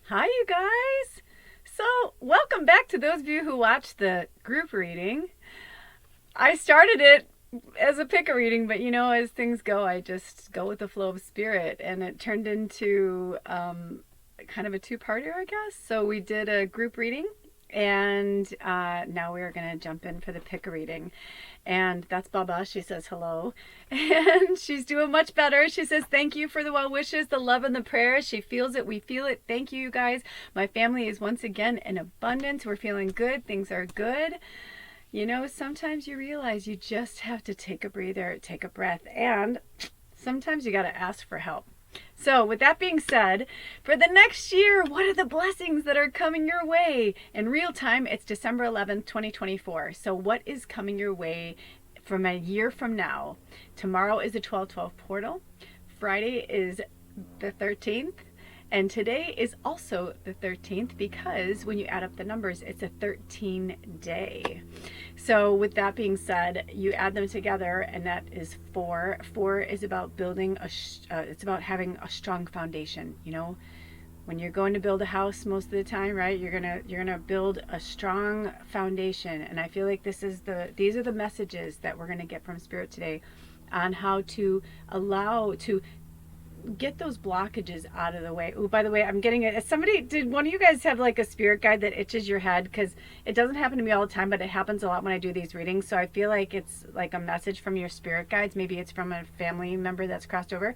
Hi, you guys. So, welcome back to those of you who watched the group reading. I started it as a pick a reading, but as things go, I just go with the flow of spirit, and it turned into kind of a two-parter, I guess. So, we did a group reading, and now we are going to jump in for the pick a reading. And that's Baba. She says hello. And she's doing much better. She says, thank you for the well wishes, the love, and the prayers. She feels it. We feel it. Thank you, guys. My family is once again in abundance. We're feeling good. Things are good. Sometimes you realize you just have to take a breather, take a breath, and sometimes you got to ask for help. So, with that being said, for the next year, what are the blessings that are coming your way? In real time, it's December 11th, 2024. So, what is coming your way from a year from now? Tomorrow is the 12/12 portal. Friday is the 13th. And today is also the 13th because when you add up the numbers, it's a 13-day. So with that being said, you add them together and that is 4. 4 is about building it's about having a strong foundation. When you're going to build a house most of the time, right, you're gonna build a strong foundation. And I feel like these are the messages that we're gonna get from Spirit today on how to get those blockages out of the way. Oh, by the way, I'm getting it. Did one of you guys have like a spirit guide that itches your head? Because it doesn't happen to me all the time, but it happens a lot when I do these readings. So I feel like it's like a message from your spirit guides. Maybe it's from a family member that's crossed over.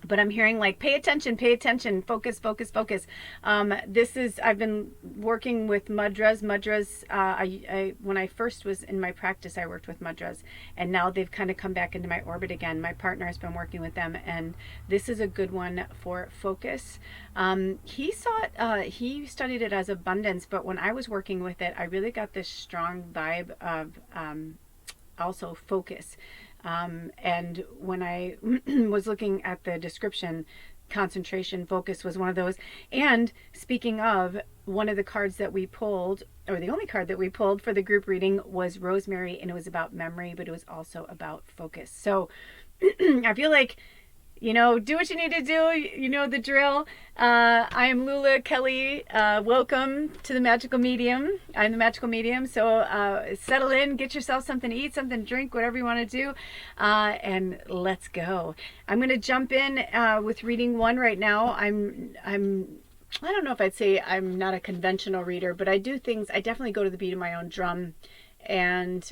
But I'm hearing like, pay attention, focus, focus, focus. I've been working with mudras. When I first was in my practice, I worked with mudras, and now they've kind of come back into my orbit again. My partner has been working with them, and this is a good one for focus. He studied it as abundance, but when I was working with it, I really got this strong vibe of also focus. And when I was looking at the description, concentration, focus was one of those. And speaking of, one of the cards that we pulled, or the only card that we pulled for the group reading, was Rosemary, and it was about memory, but it was also about focus. So I feel like, do what you need to do. You know the drill. I am Lula Kelly. Welcome to the Magical Medium. I'm the Magical Medium. So settle in, get yourself something to eat, something to drink, whatever you want to do, and let's go. I'm going to jump in with reading 1 right now. I don't know if I'd say I'm not a conventional reader, but I do things. I definitely go to the beat of my own drum, and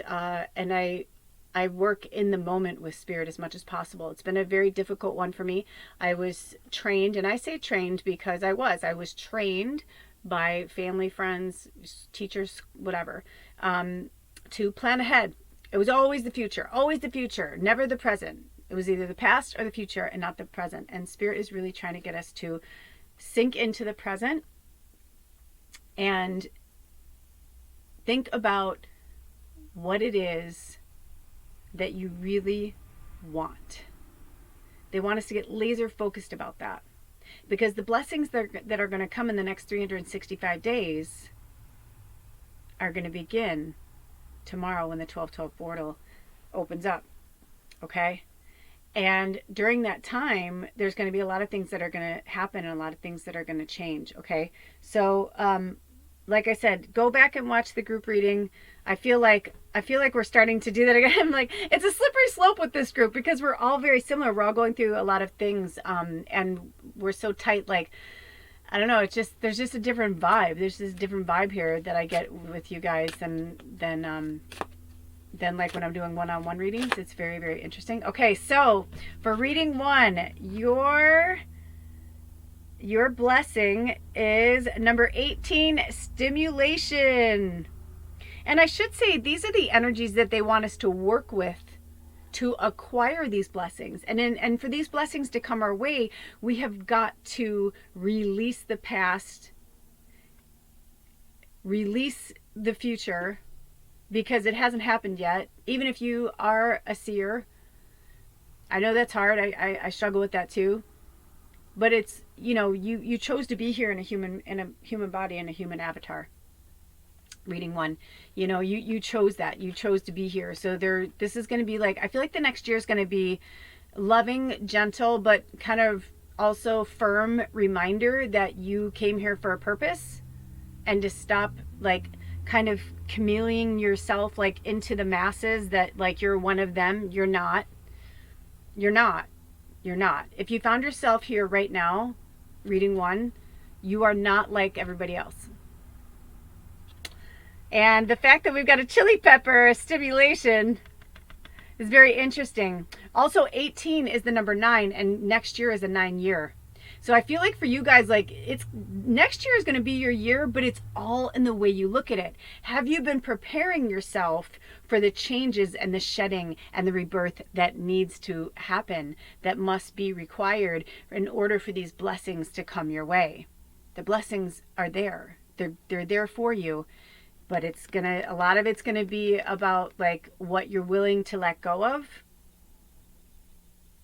I work in the moment with Spirit as much as possible. It's been a very difficult one for me. I was trained, and I say trained because I was trained by family, friends, teachers, whatever, to plan ahead. It was always the future, never the present. It was either the past or the future and not the present. And Spirit is really trying to get us to sink into the present and think about what it is that you really want. They want us to get laser focused about that, because the blessings that are going to come in the next 365 days are going to begin tomorrow when the 12/12 portal opens up. Okay? And during that time, there's going to be a lot of things that are going to happen and a lot of things that are going to change. Okay? So, like I said, go back and watch the group reading. I feel like we're starting to do that again. I'm like, it's a slippery slope with this group because we're all very similar. We're all going through a lot of things, and we're so tight. Like, I don't know. There's just a different vibe. There's this different vibe here that I get with you guys than like when I'm doing one-on-one readings. It's very, very interesting. Okay, so for reading 1, your blessing is number 18, stimulation. And I should say, these are the energies that they want us to work with to acquire these blessings. And for these blessings to come our way, we have got to release the past, release the future, because it hasn't happened yet. Even if you are a seer, I know that's hard. I struggle with that too. But it's, you chose to be here in a human body, in a human avatar. Reading 1, you chose that. You chose to be here. So this is going to be like, I feel like the next year is going to be loving, gentle, but kind of also firm reminder that you came here for a purpose, and to stop like kind of chameleoning yourself like into the masses, that like you're one of them. You're not. You're not. You're not. If you found yourself here right now, reading 1, you are not like everybody else. And the fact that we've got a chili pepper stimulation is very interesting. Also, 18 is the number 9, and next year is a 9-year. So I feel like for you guys, like it's next year is going to be your year, but it's all in the way you look at it. Have you been preparing yourself for the changes and the shedding and the rebirth that needs to happen, that must be required in order for these blessings to come your way? The blessings are there. They're there for you, but a lot of it's gonna be about like what you're willing to let go of,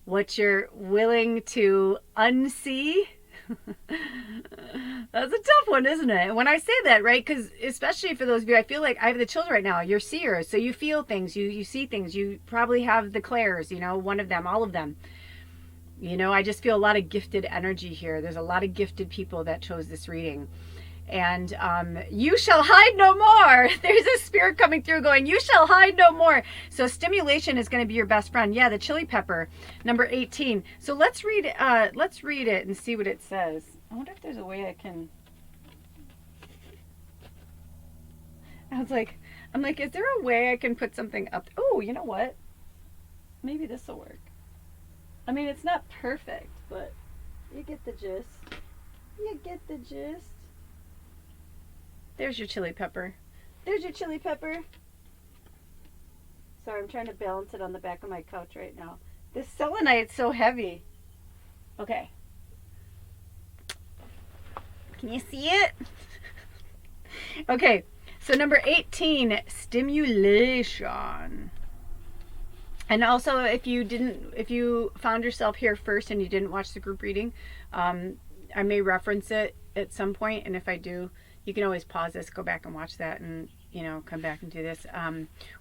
what you're willing to unsee. That's a tough one, isn't it? When I say that, right? Because especially for those of you, I feel like I have the children right now. You're seers, so you feel things, you see things. You probably have the clairs, one of them, all of them. I just feel a lot of gifted energy here. There's a lot of gifted people that chose this reading. And you shall hide no more. There's a spirit coming through going, you shall hide no more. So stimulation is going to be your best friend. Yeah, the chili pepper, number 18. So let's read it and see what it says. I wonder if there's a way I can. I'm like, is there a way I can put something up? Oh, you know what? Maybe this will work. I mean, it's not perfect, but you get the gist. You get the gist. There's your chili pepper. There's your chili pepper. Sorry, I'm trying to balance it on the back of my couch right now. This selenite's so heavy. Okay. Can you see it? Okay, so number 18, stimulation. And also, if you found yourself here first and you didn't watch the group reading, I may reference it at some point, and if I do, you can always pause this, go back and watch that, and come back and do this,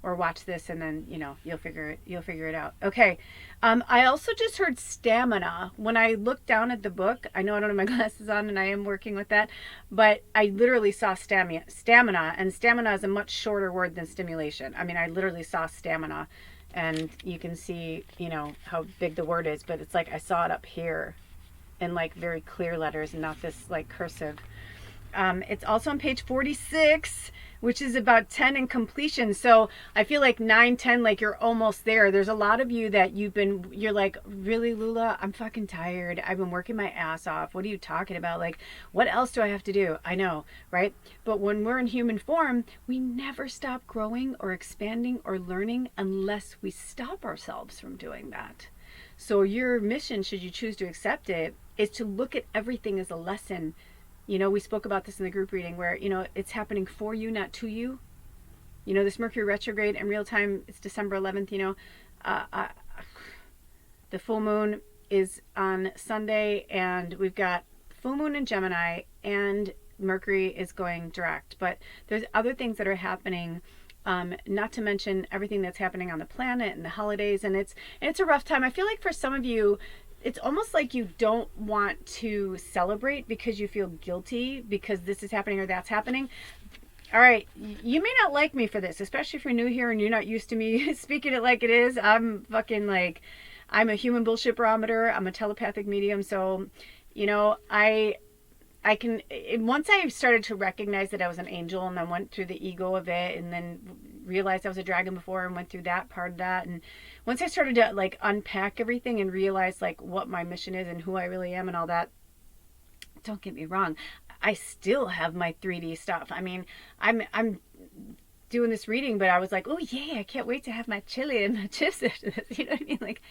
or watch this, and then you'll figure it out. Okay. I also just heard stamina. When I looked down at the book, I know I don't have my glasses on, and I am working with that, but I literally saw stamina, and stamina is a much shorter word than stimulation. I mean, I literally saw stamina, and you can see how big the word is, but it's like I saw it up here in like very clear letters and not this like cursive. It's also on page 46, which is about 10 and completion. So I feel like 9, 10, like you're almost there. There's a lot of you that you're like, really, Lula, I'm fucking tired. I've been working my ass off. What are you talking about? Like, what else do I have to do? I know, right? But when we're in human form, we never stop growing or expanding or learning unless we stop ourselves from doing that. So your mission, should you choose to accept it, is to look at everything as a lesson. We spoke about this in the group reading where, it's happening for you, not to you. This Mercury retrograde in real time, it's December 11th, the full moon is on Sunday, and we've got full moon in Gemini, and Mercury is going direct. But there's other things that are happening, not to mention everything that's happening on the planet and the holidays, and it's a rough time. I feel like for some of you, it's almost like you don't want to celebrate because you feel guilty because this is happening or that's happening. All right, you may not like me for this, especially if you're new here and you're not used to me speaking it like it is. I'm fucking like, I'm a human bullshit barometer. I'm a telepathic medium. So, I can, once I started to recognize that I was an angel, and then went through the ego of it, and then realized I was a dragon before and went through that part of that, and once I started to like unpack everything and realize like what my mission is and who I really am and all that, don't get me wrong, I still have my 3D stuff. I mean, I'm doing this reading, but I was like, oh yeah, I can't wait to have my chili and my chips after this. You know what I mean? Like,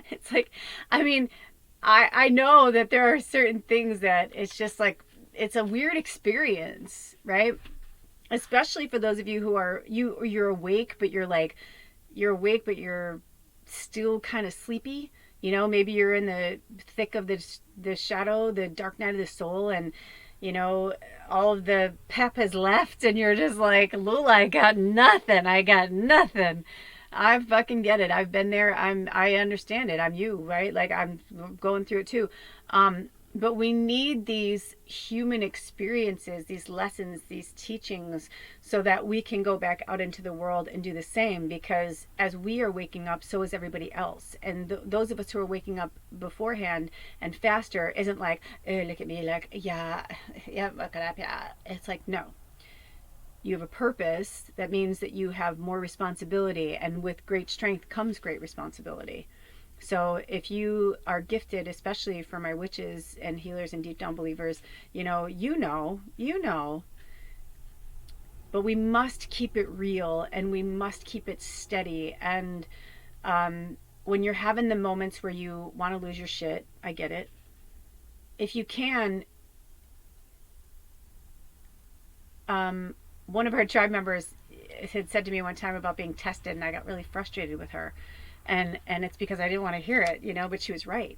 it's like, I mean, I know that there are certain things that it's just like, it's a weird experience, right? Especially for those of you who are, you're awake, but you're awake, but you're still kind of sleepy. Maybe you're in the thick of the shadow, the dark night of the soul, and all of the pep has left, and you're just like, Lula, I got nothing. I fucking get it. I've been there. I understand it. I'm you, right? Like I'm going through it too. But we need these human experiences, these lessons, these teachings, so that we can go back out into the world and do the same. Because as we are waking up, so is everybody else. And those of us who are waking up beforehand and faster isn't like, look at me, like, yeah, look at yeah. It's like, no. You have a purpose. That means that you have more responsibility. And with great strength comes great responsibility. So if you are gifted, especially for my witches and healers and deep down believers, you know, but we must keep it real and we must keep it steady. And when you're having the moments where you want to lose your shit, I get it. If you can, one of our tribe members had said to me one time about being tested, and I got really frustrated with her. And it's because I didn't want to hear it, but she was right,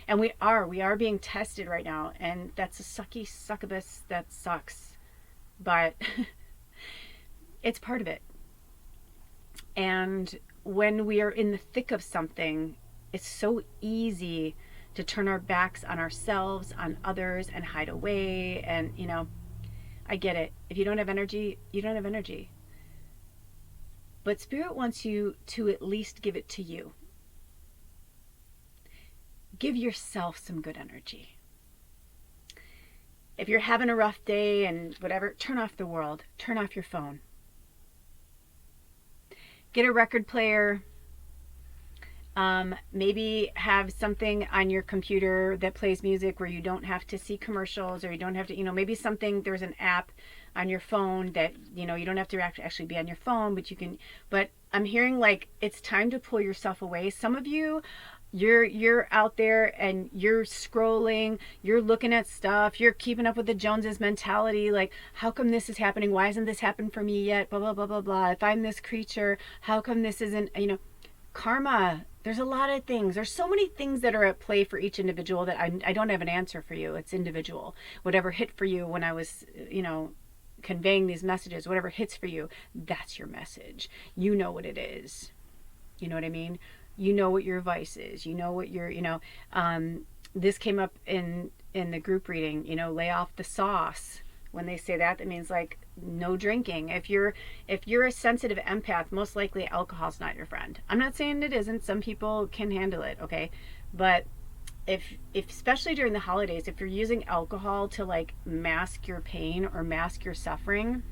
and we are being tested right now, and that's a sucky succubus that sucks, but it's part of it. And when we are in the thick of something, it's so easy to turn our backs on ourselves, on others, and hide away. And I get it. If you don't have energy, you don't have energy. But Spirit wants you to at least give it to you. Give yourself some good energy. If you're having a rough day and whatever, turn off the world. Turn off your phone. Get a record player. Maybe have something on your computer that plays music where you don't have to see commercials, or you don't have to, maybe there's an app on your phone that, you don't have to actually be on your phone, but I'm hearing like it's time to pull yourself away. Some of you, you're out there and you're scrolling, you're looking at stuff, you're keeping up with the Joneses mentality, like, how come this is happening? Why hasn't this happened for me yet? Blah, blah, blah, blah, blah. If I'm this creature, how come this isn't, karma. There's a lot of things. There's so many things that are at play for each individual that I don't have an answer for you. It's individual. Whatever hit for you when I was, conveying these messages, whatever hits for you, that's your message. You know what it is. You know what I mean? You know what your vice is. You know what your, this came up in the group reading, lay off the sauce. When they say that means like no drinking. If you're a sensitive empath, most likely alcohol's not your friend. I'm not saying it isn't. Some people can handle it, okay? But if especially during the holidays, if you're using alcohol to like mask your pain or mask your suffering,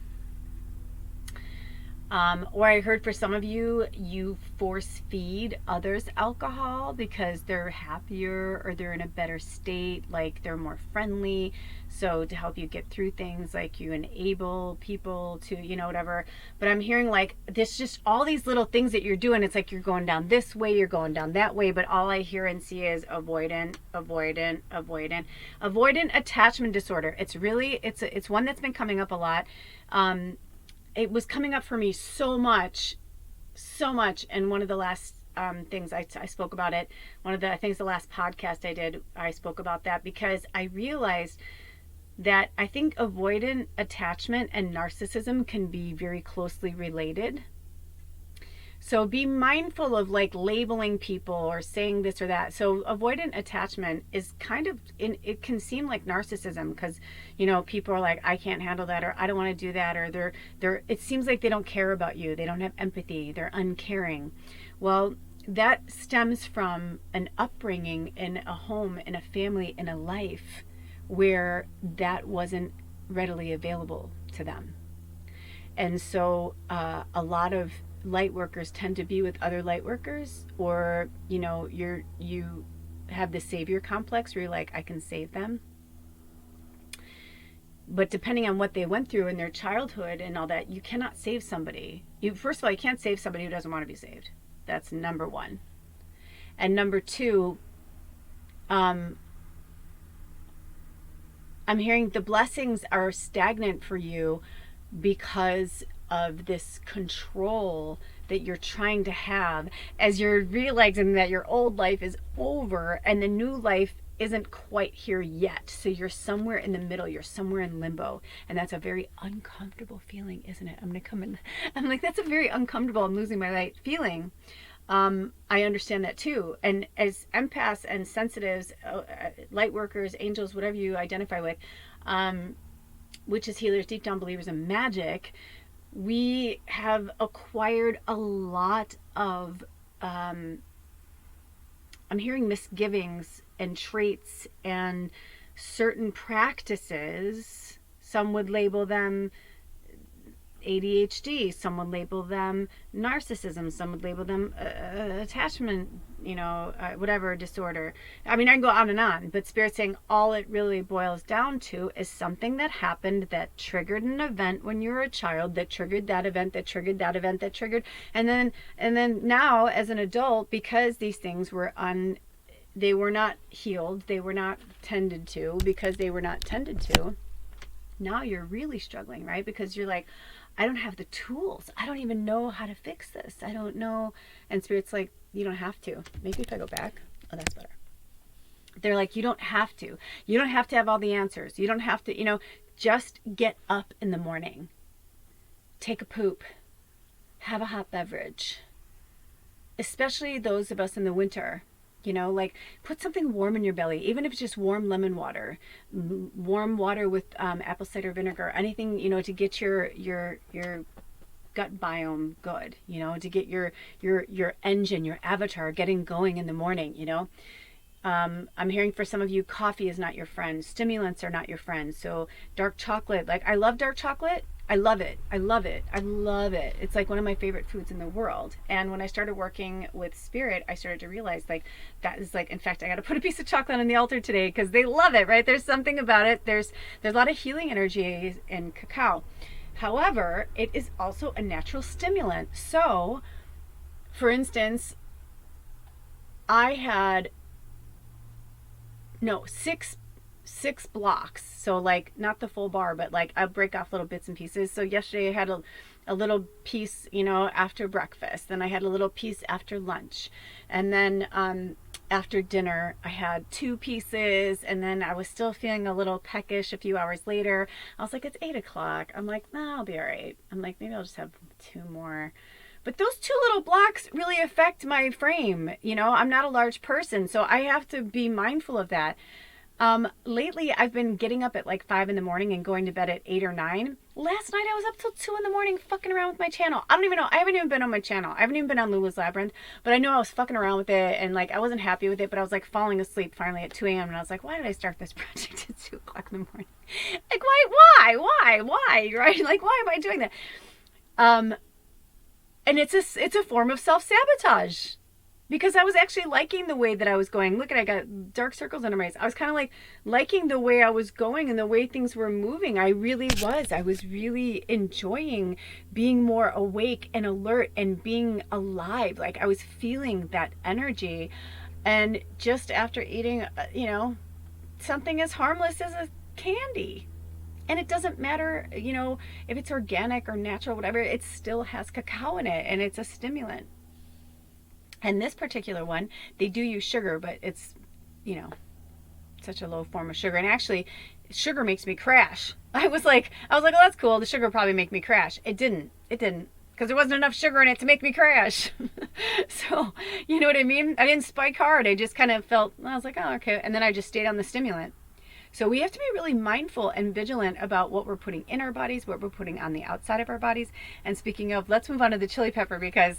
or I heard for some of you, you force feed others alcohol because they're happier or they're in a better state, like they're more friendly. So to help you get through things, like you enable people to, whatever. But I'm hearing like this, just all these little things that you're doing. It's like you're going down this way, you're going down that way. But all I hear and see is avoidant attachment disorder. It's really, it's one that's been coming up a lot. It was coming up for me so much. And one of the last things I spoke about it. I think it's the last podcast I did, I spoke about that because I realized that I think avoidant attachment and narcissism can be very closely related. So be mindful of like labeling people or saying this or that. So avoidant attachment is kind of, it can seem like narcissism because, people are like, I can't handle that, or I don't want to do that, or it seems like they don't care about you. They don't have empathy. They're uncaring. Well, that stems from an upbringing in a home, in a family, in a life where that wasn't readily available to them. And so a lot of light workers tend to be with other light workers, or you have the savior complex where you're like, I can save them. But depending on what they went through in their childhood and all that, you cannot save somebody. First of all, you can't save somebody who doesn't want to be saved. That's number one. And number two, I'm hearing the blessings are stagnant for you because of this control that you're trying to have as you're realizing that your old life is over and the new life isn't quite here yet. So you're somewhere in the middle, you're somewhere in limbo. And that's a very uncomfortable feeling, isn't it? I'm going to come in. I'm like, that's a very uncomfortable, I'm losing my light feeling. I understand that too. And as empaths and sensitives, light workers, angels, whatever you identify with, witches, healers, deep down believers in magic, we have acquired a lot of, I'm hearing misgivings and traits and certain practices. Some would label them ADHD, some would label them narcissism, some would label them attachment, whatever disorder. I mean, I can go on and on, but Spirit's saying all it really boils down to is something that happened that triggered an event when you were a child, that triggered that event, that triggered that event, that triggered, and then now as an adult, because these things were they were not healed, they were not tended to, because they were not tended to, now you're really struggling, right? Because you're like, I don't have the tools. I don't even know how to fix this. I don't know. And Spirit's like, you don't have to. Maybe if I go back. Oh, that's better. They're like, you don't have to. You don't have to have all the answers. You don't have to, just get up in the morning. Take a poop. Have a hot beverage. Especially those of us in the winter. Like put something warm in your belly, even if it's just warm lemon water, warm water with apple cider vinegar, anything, to get your gut biome good, to get your engine, your avatar getting going in the morning, I'm hearing for some of you, coffee is not your friend. Stimulants are not your friend. So dark chocolate, like I love dark chocolate. I love it. I love it. I love it. It's like one of my favorite foods in the world. And when I started working with Spirit, I started to realize like that is like, in fact, I got to put a piece of chocolate on the altar today because they love it, right? There's something about it. There's a lot of healing energy in cacao. However, it is also a natural stimulant. So, for instance, I had six blocks, so like not the full bar, but like I break off little bits and pieces. So yesterday I had a little piece, after breakfast, then I had a little piece after lunch, and then after dinner I had 2 pieces, and then I was still feeling a little peckish a few hours later. I was like, it's 8 o'clock. I'm like, nah, I'll be all right. I'm like, maybe I'll just have 2 more. But those 2 little blocks really affect my frame. I'm not a large person, so I have to be mindful of that. Lately I've been getting up at like 5 in the morning and going to bed at 8 or 9. Last night I was up till 2 in the morning fucking around with my channel. I don't even know. I haven't even been on my channel. I haven't even been on Lula's Labyrinth, but I know I was fucking around with it and like I wasn't happy with it, but I was like falling asleep finally at 2 a.m. and I was like, why did I start this project at 2 o'clock in the morning? Like, why? Right? Like, why am I doing that? And it's a form of self-sabotage. Because I was actually liking the way that I was going. Look at, I got dark circles under my eyes. I was kind of like liking the way I was going and the way things were moving. I really was. I was really enjoying being more awake and alert and being alive. Like I was feeling that energy. And just after eating, something as harmless as a candy. And it doesn't matter, if it's organic or natural, whatever, it still has cacao in it and it's a stimulant. And this particular one, they do use sugar, but it's, such a low form of sugar. And actually, sugar makes me crash. I was like, oh, that's cool. The sugar will probably make me crash. It didn't. Because there wasn't enough sugar in it to make me crash. So, you know what I mean? I didn't spike hard. I just kind of felt, I was like, oh, okay. And then I just stayed on the stimulant. So we have to be really mindful and vigilant about what we're putting in our bodies, what we're putting on the outside of our bodies. And speaking of, let's move on to the chili pepper because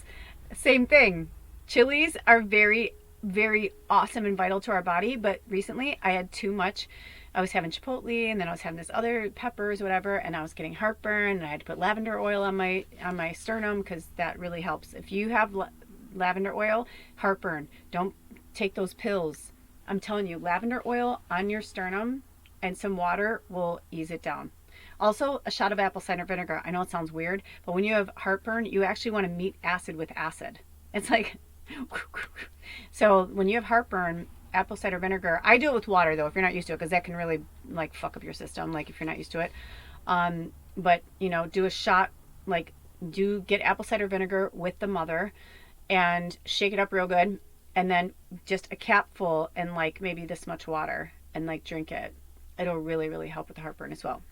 same thing. Chilies are very, very awesome and vital to our body, but recently I had too much. I was having chipotle and then I was having this other peppers, whatever, and I was getting heartburn and I had to put lavender oil on my sternum because that really helps. If you have lavender oil, heartburn, don't take those pills. I'm telling you, lavender oil on your sternum and some water will ease it down. Also, a shot of apple cider vinegar. I know it sounds weird, but when you have heartburn, you actually want to meet acid with acid. It's like, so when you have heartburn, apple cider vinegar, I do it with water though, if you're not used to it, because that can really like fuck up your system, like if you're not used to it. But do a shot, like get apple cider vinegar with the mother and shake it up real good and then just a capful and like maybe this much water and like drink it. It'll really, really help with the heartburn as well.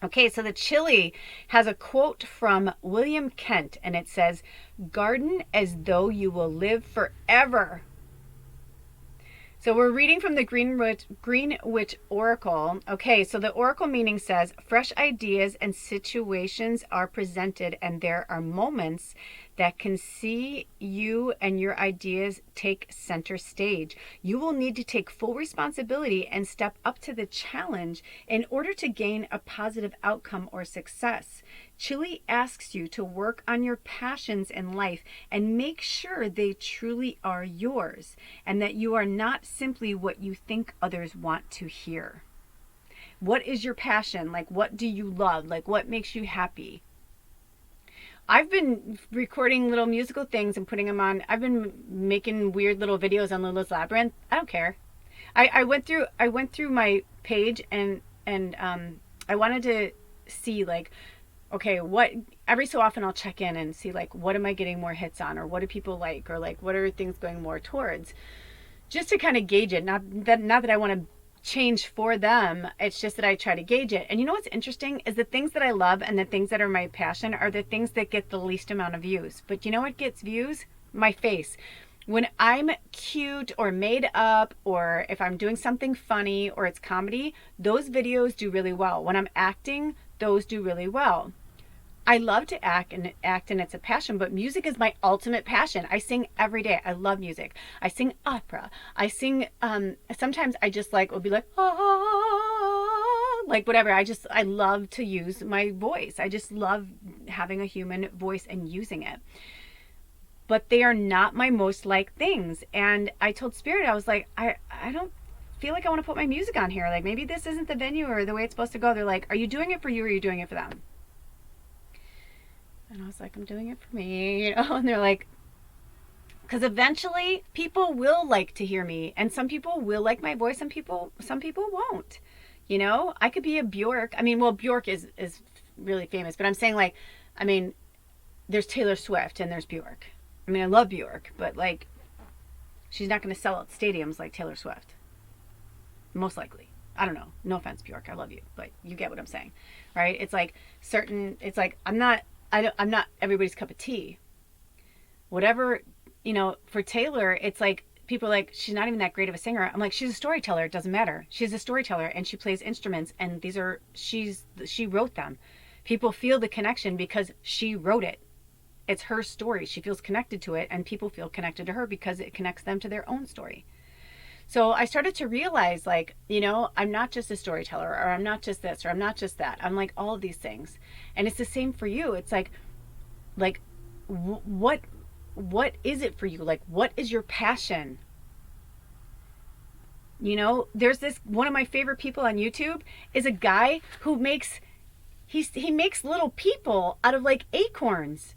Okay, so the chili has a quote from William Kent, and it says, "Garden as though you will live forever." So we're reading from the Greenwich Oracle. Okay, so the Oracle meaning says, fresh ideas and situations are presented, and there are moments that can see you and your ideas take center stage. You will need to take full responsibility and step up to the challenge in order to gain a positive outcome or success. Chili asks you to work on your passions in life and make sure they truly are yours, and that you are not simply what you think others want to hear. What is your passion? Like, what do you love? Like, what makes you happy? I've been recording little musical things and putting them on. I've been making weird little videos on Lula's Labyrinth. I don't care. I went through my page and I wanted to see, like, okay, what, every so often I'll check in and see, like, what am I getting more hits on, or what do people like, or like what are things going more towards, just to kind of gauge it. Not that I want to change for them, it's just that I try to gauge it. And you know what's interesting is the things that I love and the things that are my passion are the things that get the least amount of views. But you know what gets views? My face. When I'm cute or made up, or if I'm doing something funny or it's comedy, those videos do really well. When I'm acting, those do really well. I love to act and it's a passion, but music is my ultimate passion. I sing every day. I love music. I sing opera. I sing, sometimes I just like, will be like, ah, like whatever. I love to use my voice. I just love having a human voice and using it. But they are not my most liked things. And I told Spirit, I was like, I don't feel like I want to put my music on here. Like, maybe this isn't the venue or the way it's supposed to go. They're like, are you doing it for you or are you doing it for them? And I was like, I'm doing it for me, you know? And they're like, because eventually people will like to hear me, and some people will like my voice, and some people won't. You know, I could be a Bjork. I mean, well, Bjork is really famous, but I'm saying, like, I mean, there's Taylor Swift and there's Bjork. I mean, I love Bjork, but like, she's not going to sell out stadiums like Taylor Swift. Most likely. I don't know. No offense, Bjork. I love you, but you get what I'm saying, right? It's like it's like, I'm not everybody's cup of tea. Whatever, you know, for Taylor, it's like, people are like, she's not even that great of a singer. I'm like, she's a storyteller. It doesn't matter. She's a storyteller and she plays instruments, and she wrote them. People feel the connection because she wrote it. It's her story. She feels connected to it, and people feel connected to her because it connects them to their own story. So I started to realize, like, you know, I'm not just a storyteller, or I'm not just this, or I'm not just that. I'm like all of these things. And it's the same for you. It's like what is it for you? Like, what is your passion? You know, there's this, one of my favorite people on YouTube is a guy who makes little people out of like acorns.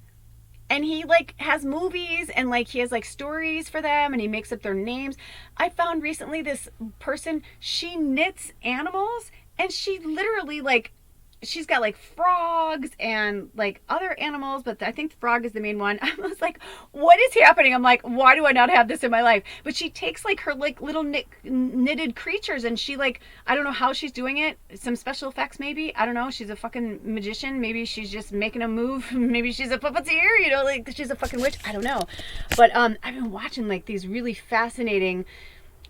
And he like has movies, and like he has like stories for them, and he makes up their names. I found recently this person, she knits animals, and she literally, like, she's got like frogs and like other animals, but I think the frog is the main one. I was like, what is happening? I'm like, why do I not have this in my life? But she takes like her like little knitted creatures, and she, like, I don't know how she's doing it. Some special effects maybe. I don't know. She's a fucking magician. Maybe she's just making a move. Maybe she's a puppeteer, you know, like she's a fucking witch. I don't know. But I've been watching like these really fascinating,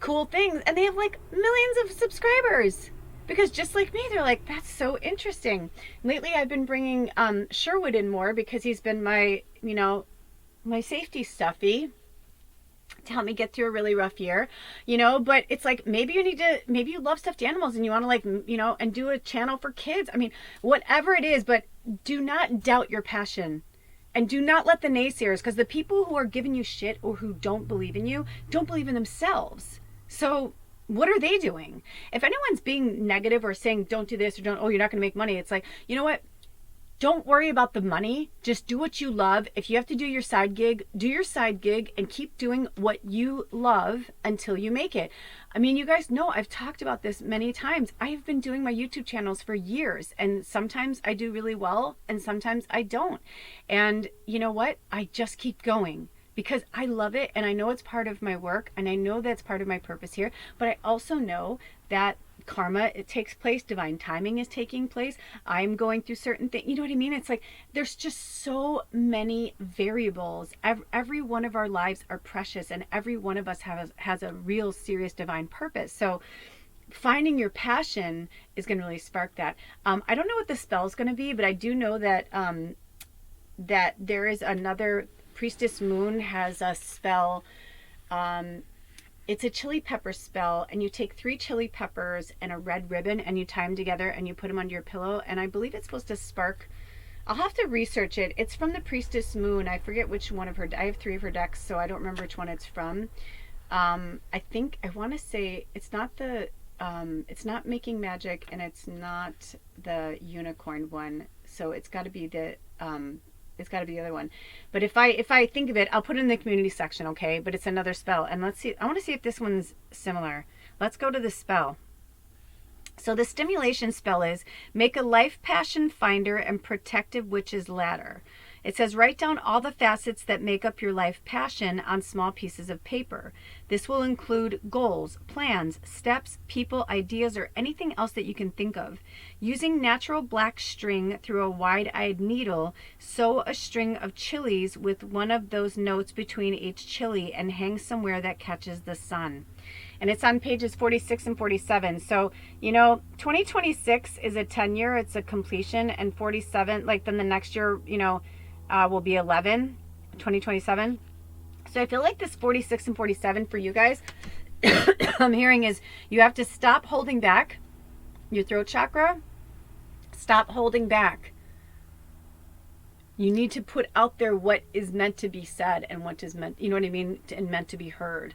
cool things, and they have like millions of subscribers. Because just like me, they're like, that's so interesting. Lately, I've been bringing Sherwood in more because he's been my, you know, my safety stuffy to help me get through a really rough year, you know. But it's like, maybe you love stuffed animals and you want to, like, you know, and do a channel for kids. I mean, whatever it is, but do not doubt your passion. And do not let the naysayers, because the people who are giving you shit or who don't believe in you don't believe in themselves. So what are they doing? If anyone's being negative or saying don't do this or don't, oh, you're not going to make money, it's like, you know what? Don't worry about the money. Just do what you love. If you have to do your side gig, do your side gig and keep doing what you love until you make it. I mean, you guys know I've talked about this many times. I have been doing my YouTube channels for years, and sometimes I do really well and sometimes I don't. And you know what? I just keep going. because I love it and I know it's part of my work and I know that's part of my purpose here, but I also know that karma, it takes place, divine timing is taking place, I'm going through certain things, you know what I mean? It's like there's just so many variables. Every one of our lives are precious and every one of us has a real serious divine purpose. So finding your passion is going to really spark that. I don't know what the spell is going to be, but I do know that that there is another priestess moon has a spell. It's a chili pepper spell, and you take 3 chili peppers and a red ribbon and you tie them together and you put them under your pillow, and I believe it's supposed to spark. I'll have to research it. It's from the priestess moon. I forget which one of her, I have 3 of her decks, so I don't remember which one it's from. I think I want to say it's not the it's not Making Magic and it's not the unicorn one, so it's got to be the it's got to be the other one. But if I think of it, I'll put it in the community section, okay? But it's another spell. And let's see. I want to see if this one's similar. Let's go to the spell. So the stimulation spell is make a life passion finder and protective witch's ladder. It says write down all the facets that make up your life passion on small pieces of paper. This will include goals, plans, steps, people, ideas, or anything else that you can think of. Using natural black string through a wide-eyed needle, sew a string of chilies with one of those notes between each chili and hang somewhere that catches the sun. And it's on pages 46 and 47. So, 2026 is a 10-year, it's a completion, and 47, like then the next year, will be 11, 2027. So I feel like this 46 and 47 for you guys, I'm hearing is you have to stop holding back your throat chakra. Stop holding back. You need to put out there what is meant to be said and what is meant, and meant to be heard.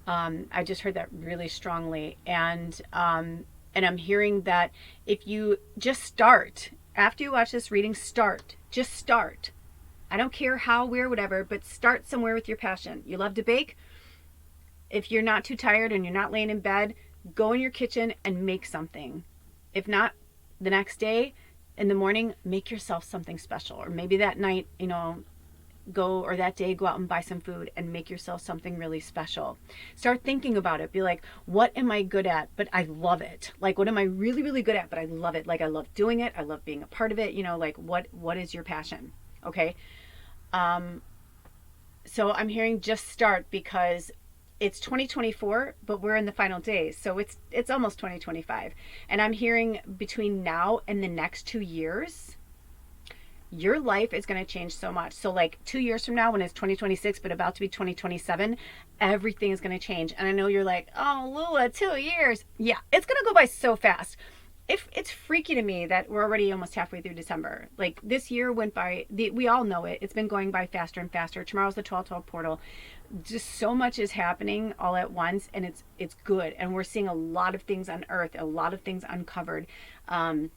I just heard that really strongly. And I'm hearing that if you just start, after you watch this reading, just start. I don't care how, where, whatever, but start somewhere with your passion. You love to bake? If you're not too tired and you're not laying in bed, go in your kitchen and make something. If not, the next day, in the morning, make yourself something special. Or maybe that night, go out and buy some food and make yourself something really special. Start thinking about it. Be like, what am I good at? But I love it. Like, what am I really, really good at? But I love it. Like, I love doing it. I love being a part of it. Like what is your passion? Okay. So I'm hearing just start because it's 2024, but we're in the final days. So it's almost 2025. And I'm hearing between now and the next 2 years, your life is going to change so much. So like 2 years from now, when it's 2026, but about to be 2027, everything is going to change. And I know you're like, oh, Lula, 2 years. Yeah, it's going to go by so fast. It's freaky to me that we're already almost halfway through December. Like this year went by, we all know it. It's been going by faster and faster. Tomorrow's the 12/12 portal. Just so much is happening all at once, and it's good. And we're seeing a lot of things unearthed, a lot of things uncovered. A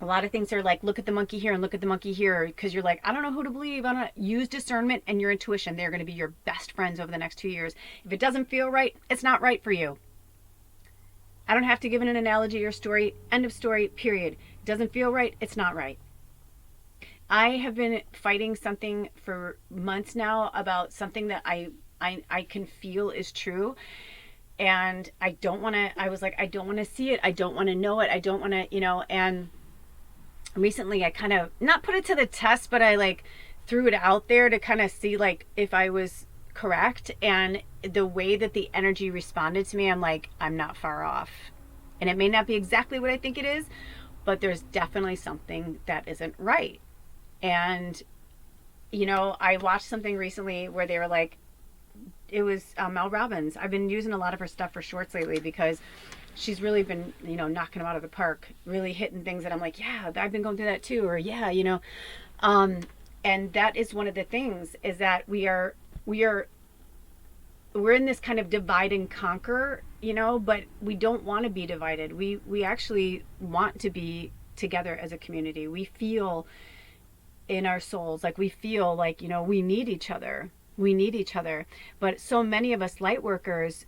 lot of things are like, look at the monkey here and look at the monkey here, because you're like, I don't know who to believe. I don't know. Use discernment and your intuition. They're going to be your best friends over the next 2 years. If it doesn't feel right, it's not right for you. I don't have to give an analogy or story. End of story, period. It doesn't feel right, it's not right. I have been fighting something for months now about something that I can feel is true. And I don't want to, I was like, I don't want to see it. I don't want to know it. I don't want to, and recently I kind of, not put it to the test, but I like threw it out there to kind of see like if I was correct. And the way that the energy responded to me, I'm like, I'm not far off. And it may not be exactly what I think it is, but there's definitely something that isn't right. And, I watched something recently where they were like, it was Mel Robbins. I've been using a lot of her stuff for shorts lately because she's really been, knocking them out of the park, really hitting things that I'm like, yeah, I've been going through that too. Or yeah, and that is one of the things is that we're in this kind of divide and conquer, but we don't want to be divided. We actually want to be together as a community. We feel in our souls, like we feel like, we need each other. We need each other. But so many of us light workers,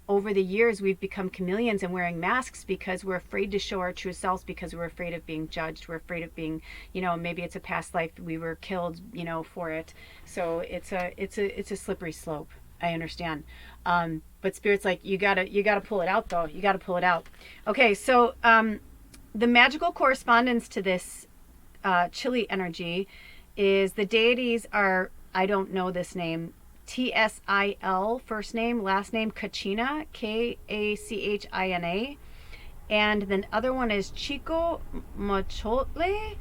over the years, we've become chameleons and wearing masks because we're afraid to show our true selves, because we're afraid of being judged. We're afraid of being, maybe it's a past life we were killed, for it. So it's a slippery slope. I understand. But Spirit's like, you gotta pull it out though. You gotta pull it out. Okay, so the magical correspondence to this chili energy is the deities are, I don't know this name, Tsil, first name, last name Kachina, Kachina, and then other one is Chico Mochotle,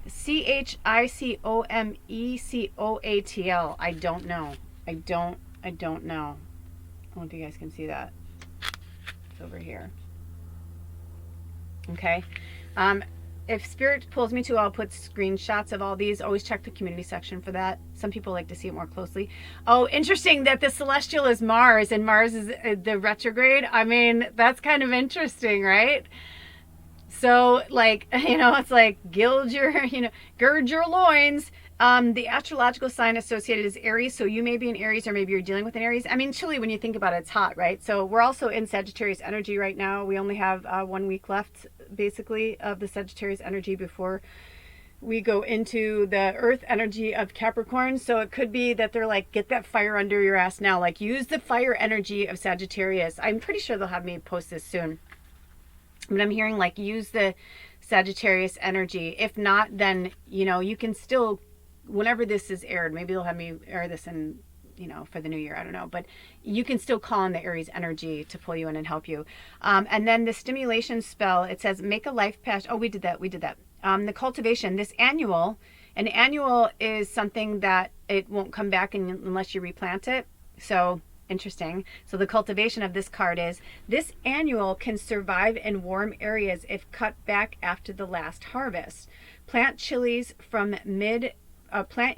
Chicomecoatl. I don't know. I don't know. I don't know if you guys can see that. It's over here. Okay. If Spirit pulls me to, I'll put screenshots of all these. Always check the community section for that. Some people like to see it more closely. Oh, interesting that the celestial is Mars and Mars is the retrograde. I mean, that's kind of interesting, right? So, like, it's like gird your loins. The astrological sign associated is Aries, so you may be in Aries or maybe you're dealing with an Aries. I mean, chilly when you think about it, it's hot, right? So we're also in Sagittarius energy right now. We only have 1 week left, basically, of the Sagittarius energy before we go into the Earth energy of Capricorn. So it could be that they're like, get that fire under your ass now. Like, use the fire energy of Sagittarius. I'm pretty sure they'll have me post this soon. But I'm hearing, like, use the Sagittarius energy. If not, then, you can still, whenever this is aired, maybe they'll have me air this in, for the new year. I don't know. But you can still call on the Aries energy to pull you in and help you. And then the stimulation spell, it says, make a life path. Oh, we did that. The cultivation, an annual is something that it won't come back unless you replant it. So interesting. So the cultivation of this card is, this annual can survive in warm areas if cut back after the last harvest. Plant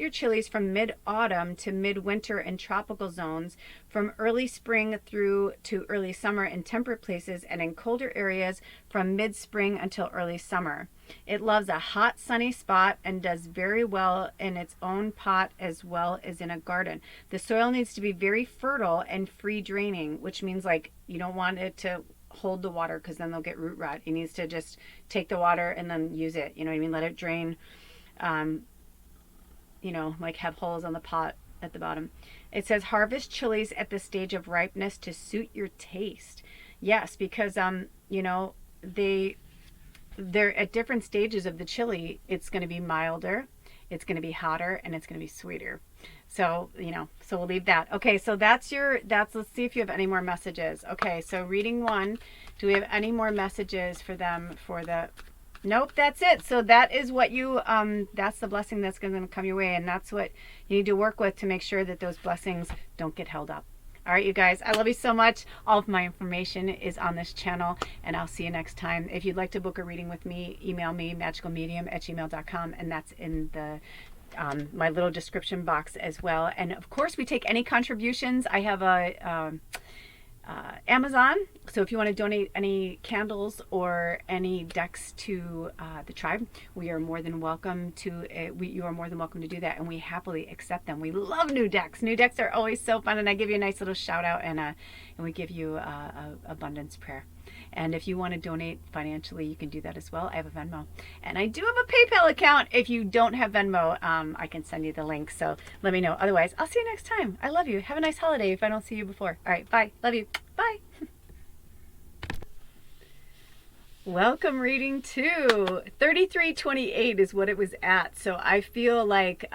your chilies from mid-autumn to mid-winter in tropical zones, from early spring through to early summer in temperate places, and in colder areas from mid-spring until early summer. It loves a hot, sunny spot and does very well in its own pot as well as in a garden. The soil needs to be very fertile and free draining, which means, like, you don't want it to hold the water because then they'll get root rot. It needs to just take the water and then use it. You know what I mean? Let it drain. Like have holes on the pot at the bottom. It says harvest chilies at the stage of ripeness to suit your taste. Yes, because they're at different stages of the chili. It's going to be milder, it's going to be hotter, and it's going to be sweeter. So, so we'll leave that. Okay, so let's see if you have any more messages. Okay, so reading 1, do we have any more messages for them for the... Nope, that's it. So that is what that's the blessing that's going to come your way. And that's what you need to work with to make sure that those blessings don't get held up. All right, you guys, I love you so much. All of my information is on this channel, and I'll see you next time. If you'd like to book a reading with me, email me, magicalmedium@gmail.com, and that's in the my little description box as well. And of course, we take any contributions. I have a Amazon, so if you want to donate any candles or any decks to the tribe, we are more than welcome to. You are more than welcome to do that, and we happily accept them. We love new decks. New decks are always so fun, and I give you a nice little shout out, and we give you a abundance prayer. And if you want to donate financially, you can do that as well. I have a Venmo. And I do have a PayPal account. If you don't have Venmo, I can send you the link. So let me know. Otherwise, I'll see you next time. I love you. Have a nice holiday if I don't see you before. All right. Bye. Love you. Bye. Welcome reading 2. 3328 is what it was at. So I feel like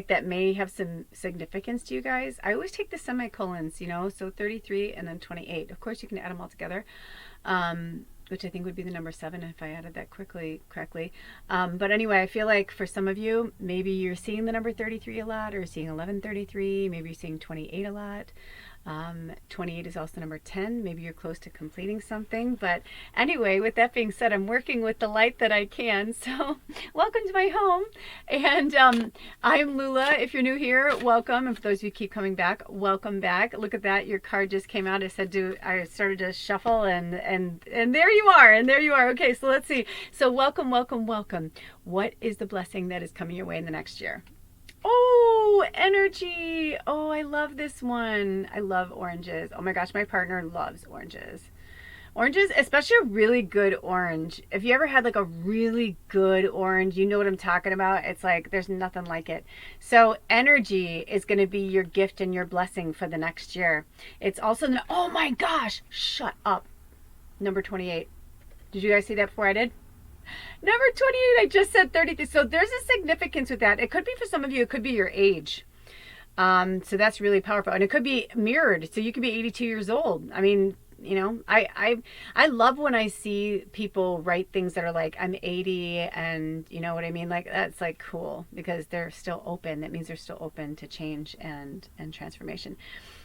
that may have some significance to you guys. I always take the semicolons, so 33 and then 28. Of course, you can add them all together, which I think would be the number 7 if I added that correctly. But anyway, I feel like for some of you, maybe you're seeing the number 33 a lot, or seeing 1133. Maybe you're seeing 28 a lot. 28 is also number 10. Maybe you're close to completing something. But anyway, with that being said, I'm working with the light that I can. So welcome to my home. And I'm Lula. If you're new here, welcome. And for those of you who keep coming back, welcome back. Look at that. Your card just came out. I started to shuffle and there you are. And there you are. Okay, so let's see. So welcome. What is the blessing that is coming your way in the next year? Oh, Oh, energy. Oh, I love this one. I love oranges. Oh my gosh, my partner loves oranges. Oranges, especially a really good orange. If you ever had like a really good orange, you know what I'm talking about. It's like there's nothing like it. So energy is going to be your gift and your blessing for the next year. It's also, oh my gosh, shut up. Number 28. Did you guys see that before I did? Number 28, I just said 33. So there's a significance with that. It could be for some of you, it could be your age. So that's really powerful. And it could be mirrored. So you could be 82 years old. I mean, you know, I love when I see people write things that are like, I'm 80 and you know what I mean? Like that's like cool because they're still open. That means they're still open to change and transformation.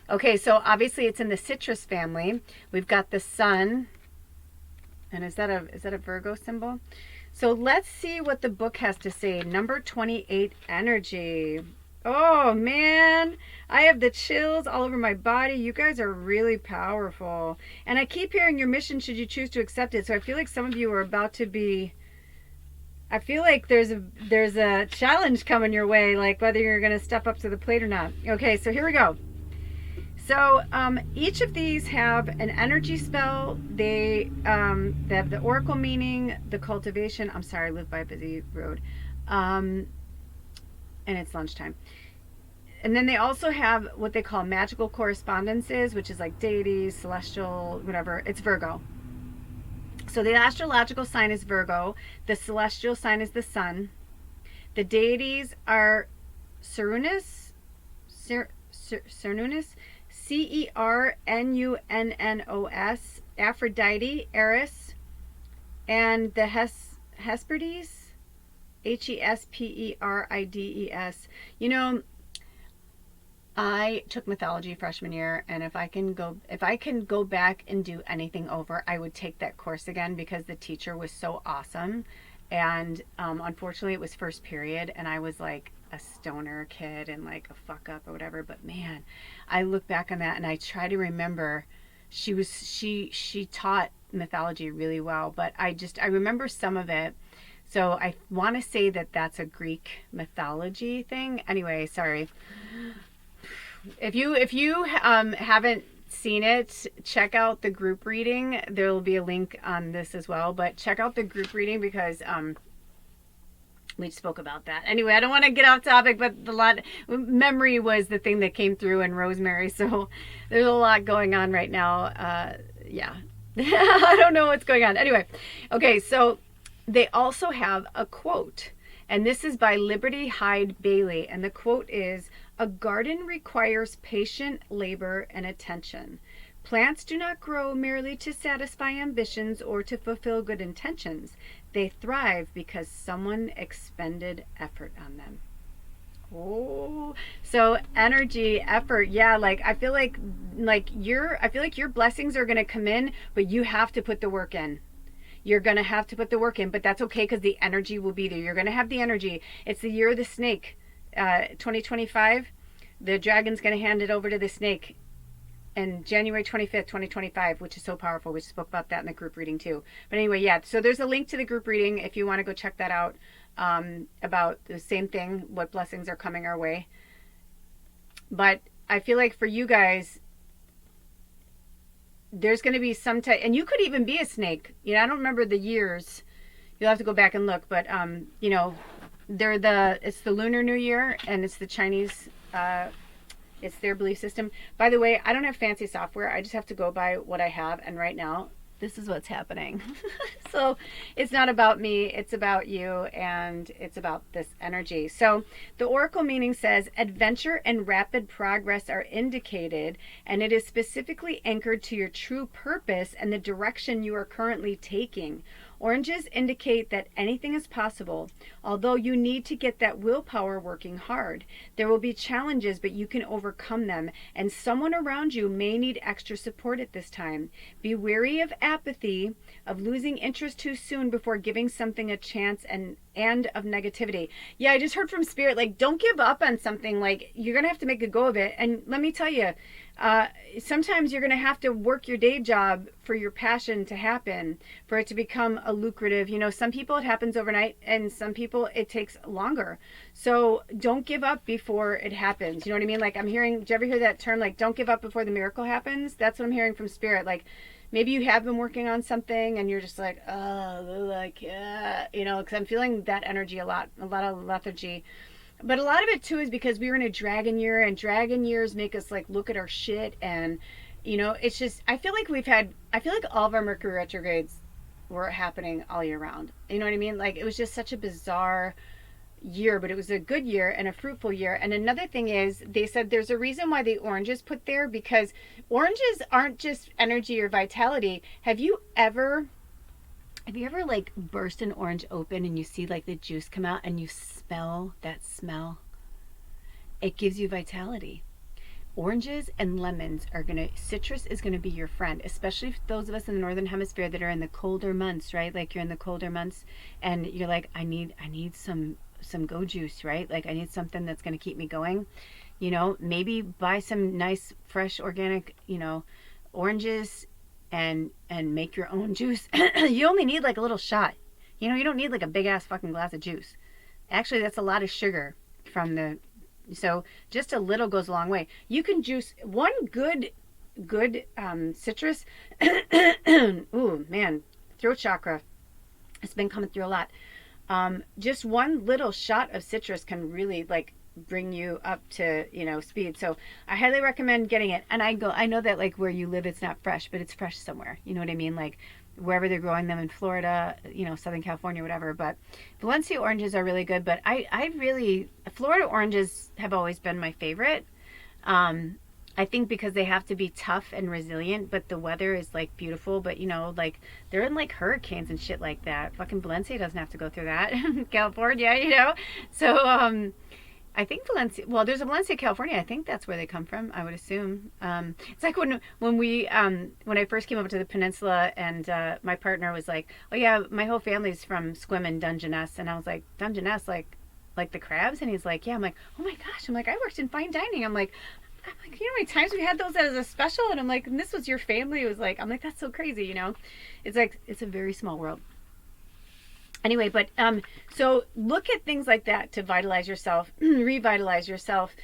Okay, so obviously it's in the citrus family. We've got the sun. And is that a Virgo symbol? So let's see what the book has to say. Number 28, energy. Oh man, I have the chills all over my body. You guys are really powerful. And I keep hearing your mission should you choose to accept it. So I feel like some of you are about to be, I feel like there's a challenge coming your way, like whether you're going to step up to the plate or not. Okay, so here we go. So each of these have an energy spell. They have the oracle meaning, the cultivation. I'm sorry, I live by a busy road. And it's lunchtime. And then they also have what they call magical correspondences, which is like deities, celestial, whatever. It's Virgo. So the astrological sign is Virgo. The celestial sign is the sun. The deities are Cernunnos, Cernunnos, Aphrodite, Eris, and the Hesperides, Hesperides. You know, I took mythology freshman year, and if I can go back and do anything over, I would take that course again because the teacher was so awesome. And unfortunately, it was first period, and I was like a stoner kid and like a fuck up or whatever. But man, I look back on that and I try to remember. She taught mythology really well, but I remember some of it. So I want to say that that's a Greek mythology thing. Anyway, sorry. If you haven't seen it, check out the group reading. There will be a link on this as well, but check out the group reading because we spoke about that. Anyway, I don't want to get off topic, but memory was the thing that came through in Rosemary, so there's a lot going on right now. Yeah. I don't know what's going on. Anyway, okay, so they also have a quote, and this is by Liberty Hyde Bailey, and the quote is, "A garden requires patient labor and attention. Plants do not grow merely to satisfy ambitions or to fulfill good intentions. They thrive because someone expended effort on them." Oh, so energy, effort, yeah. Like I feel like your blessings are gonna come in, but you have to put the work in. You're gonna have to put the work in, but that's okay because the energy will be there. You're gonna have the energy. It's the year of the snake. 2025, the dragon's going to hand it over to the snake. And January 25th, 2025, which is so powerful. We spoke about that in the group reading too. But anyway, yeah, so there's a link to the group reading if you want to go check that out, about the same thing, what blessings are coming our way. But I feel like for you guys, there's going to be some type, and you could even be a snake. You know, I don't remember the years. You'll have to go back and look, but you know, it's the Lunar New Year, and it's the Chinese, it's their belief system. By the way, I don't have fancy software. I just have to go by what I have, and right now, this is what's happening. So it's not about me, it's about you, and it's about this energy. So the oracle meaning says, adventure and rapid progress are indicated, and it is specifically anchored to your true purpose and the direction you are currently taking. Oranges indicate that anything is possible, although you need to get that willpower working hard. There will be challenges, but you can overcome them, and someone around you may need extra support at this time. Be wary of apathy, of losing interest too soon before giving something a chance, and and of negativity. Yeah, I just heard from Spirit, like, don't give up on something. Like, you're going to have to make a go of it. And let me tell you, sometimes you're going to have to work your day job for your passion to happen, for it to become a lucrative, some people it happens overnight and some people it takes longer. So don't give up before it happens. You know what I mean? Like, I'm hearing, do you ever hear that term? Like, don't give up before the miracle happens. That's what I'm hearing from Spirit. Like, maybe you have been working on something and you're just like, oh, like, yeah, because I'm feeling that energy a lot of lethargy. But a lot of it too is because we were in a dragon year, and dragon years make us like look at our shit, and it's just, I feel like all of our Mercury retrogrades were happening all year round. You know what I mean? Like, it was just such a bizarre year, but it was a good year and a fruitful year. And another thing is, they said there's a reason why the orange is put there, because oranges aren't just energy or vitality. Have you ever like burst an orange open and you see like the juice come out and you smell that smell? It gives you vitality. Oranges and lemons citrus is gonna be your friend, especially for those of us in the northern hemisphere that are in the colder months, right? Like, you're in the colder months and you're like, I need some go juice, right? Like, I need something that's gonna keep me going. Maybe buy some nice fresh organic, oranges and make your own juice. You only need like a little shot. You don't need like a big ass fucking glass of juice. Actually, that's a lot of sugar so just a little goes a long way. You can juice one good citrus. Ooh, man, throat chakra. It's been coming through a lot. Just one little shot of citrus can really like bring you up to speed. So I highly recommend getting it. And I know that like where you live it's not fresh, but it's fresh somewhere, you know what I mean, like wherever they're growing them in Florida, Southern California, whatever. But Valencia oranges are really good, but Florida oranges have always been my favorite. I think because they have to be tough and resilient, but the weather is like beautiful. But like they're in like hurricanes and shit like that. Fucking Valencia doesn't have to go through that. California, so I think Valencia. Well, there's a Valencia, California. I think that's where they come from. I would assume. It's like when I first came over to the peninsula, and my partner was like, "Oh yeah, my whole family's from Sequim and Dungeness," and I was like, "Dungeness, like the crabs?" And he's like, "Yeah." I'm like, "Oh my gosh!" I'm like, "I worked in fine dining." I'm like, "You know how many times we had those as a special?" And I'm like, "And this was your family?" It was like, I'm like, "That's so crazy," It's like it's a very small world. Anyway, but so look at things like that to vitalize yourself, revitalize yourself.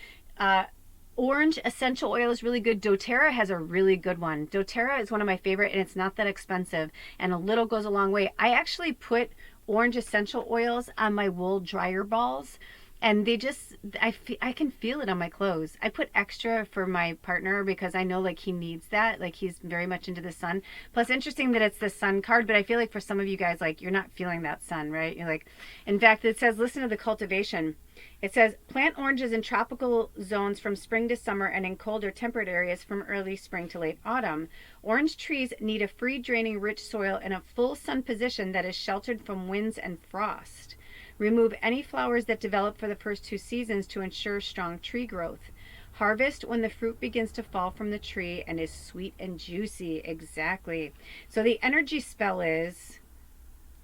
Orange essential oil is really good. doTERRA has a really good one. doTERRA is one of my favorite, and it's not that expensive, and a little goes a long way. I actually put orange essential oils on my wool dryer balls, and they just, I can feel it on my clothes. I put extra for my partner because I know like he needs that. Like, he's very much into the sun. Plus, interesting that it's the sun card, but I feel like for some of you guys, like, you're not feeling that sun, right? You're like, in fact, it says, listen to the cultivation. It says, plant oranges in tropical zones from spring to summer and in colder temperate areas from early spring to late autumn. Orange trees need a free draining rich soil in a full sun position that is sheltered from winds and frost. Remove any flowers that develop for the first 2 seasons to ensure strong tree growth. Harvest when the fruit begins to fall from the tree and is sweet and juicy. Exactly. So the energy spell is,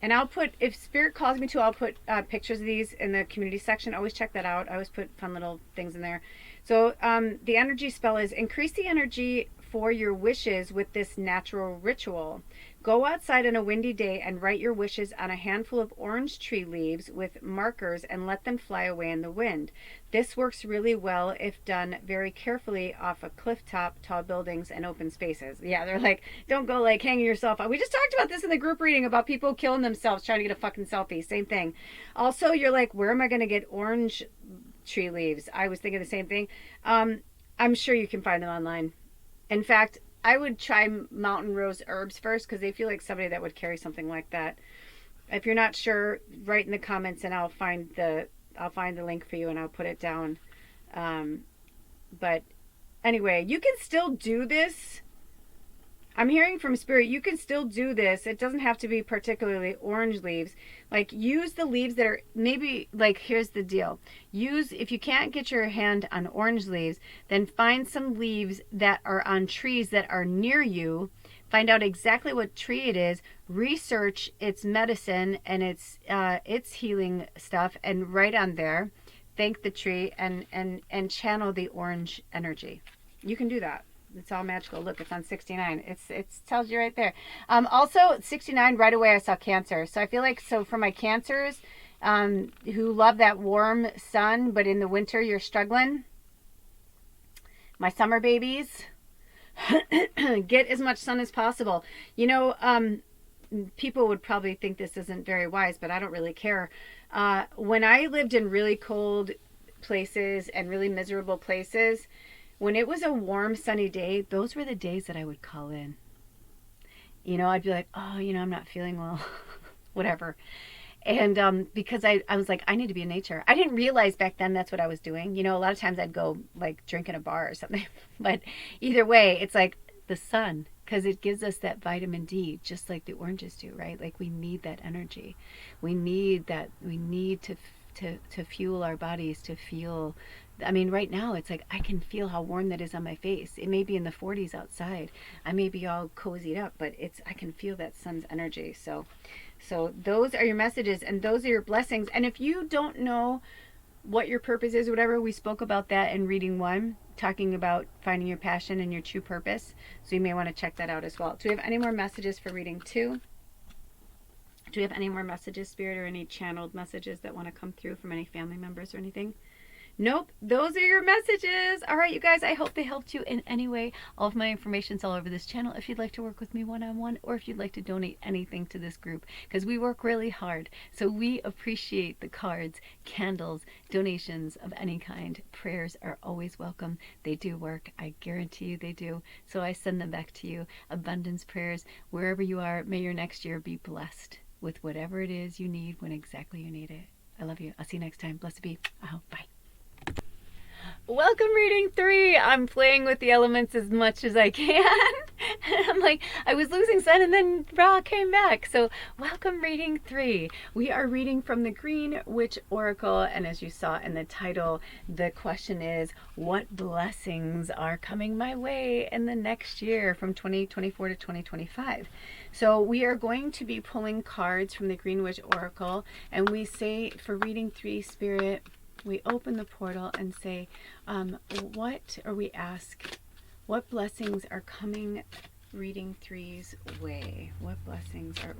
and I'll put, if Spirit calls me to, I'll put pictures of these in the community section. Always check that out. I always put fun little things in there. So the energy spell is, increase the energy for your wishes with this natural ritual. Go outside on a windy day and write your wishes on a handful of orange tree leaves with markers and let them fly away in the wind. This works really well if done very carefully off a cliff top, tall buildings, and open spaces. Yeah, they're like, don't go like hanging yourself up. We just talked about this in the group reading about people killing themselves trying to get a fucking selfie. Same thing. Also, you're like, where am I going to get orange tree leaves? I was thinking the same thing. I'm sure you can find them online. In fact, I would try mountain rose herbs first because they feel like somebody that would carry something like that. If you're not sure, write in the comments and I'll find the link for you and I'll put it down. But anyway, you can still do this. I'm hearing from Spirit, you can still do this. It doesn't have to be particularly orange leaves. Like, use the leaves that are maybe, like, here's the deal. If you can't get your hand on orange leaves, then find some leaves that are on trees that are near you. Find out exactly what tree it is, research its medicine and its healing stuff, and write on there, thank the tree, and channel the orange energy. You can do that. It's all magical. Look, it's on 69. It tells you right there. Also, 69, right away I saw Cancer. So I feel like, so for my Cancers who love that warm sun, but in the winter you're struggling, my summer babies, get as much sun as possible. You know, people would probably think this isn't very wise, but I don't really care. When I lived in really cold places and really miserable places, when it was a warm, sunny day, those were the days that I would call in. You know, I'd be like, oh, you know, I'm not feeling well, whatever. And because I was like, I need to be in nature. I didn't realize back then that's what I was doing. You know, a lot of times I'd go like drink in a bar or something. But either way, it's like the sun, because it gives us that vitamin D, just like the oranges do, right? Like we need that energy. We need that. We need to fuel our bodies, to feel. I mean, right now it's like I can feel how warm that is on my face. It may be in the 40s outside. I may be all cozied up, but I can feel that sun's energy. So those are your messages, and those are your blessings. And if you don't know what your purpose is, whatever, we spoke about that in reading 1, talking about finding your passion and your true purpose. So you may want to check that out as well. Do we have any more messages for reading 2? Do we have any more messages, Spirit, or any channeled messages that want to come through from any family members or anything? Nope, those are your messages. All right, you guys, I hope they helped you in any way. All of my information's all over this channel if you'd like to work with me one-on-one, or if you'd like to donate anything to this group, because we work really hard. So we appreciate the cards, candles, donations of any kind. Prayers are always welcome. They do work. I guarantee you they do. So I send them back to you. Abundance prayers, wherever you are, may your next year be blessed with whatever it is you need when exactly you need it. I love you. I'll see you next time. Blessed be. Bye. Welcome reading 3. I'm playing with the elements as much as I can. I'm like, I was losing sun and then Ra came back. So welcome reading 3. We are reading from the Green Witch Oracle. And as you saw in the title, the question is, what blessings are coming my way in the next year from 2024 to 2025? So we are going to be pulling cards from the Green Witch Oracle. And we say for reading 3, Spirit, we open the portal and say, we ask, what blessings are coming reading 3's way? What blessings are,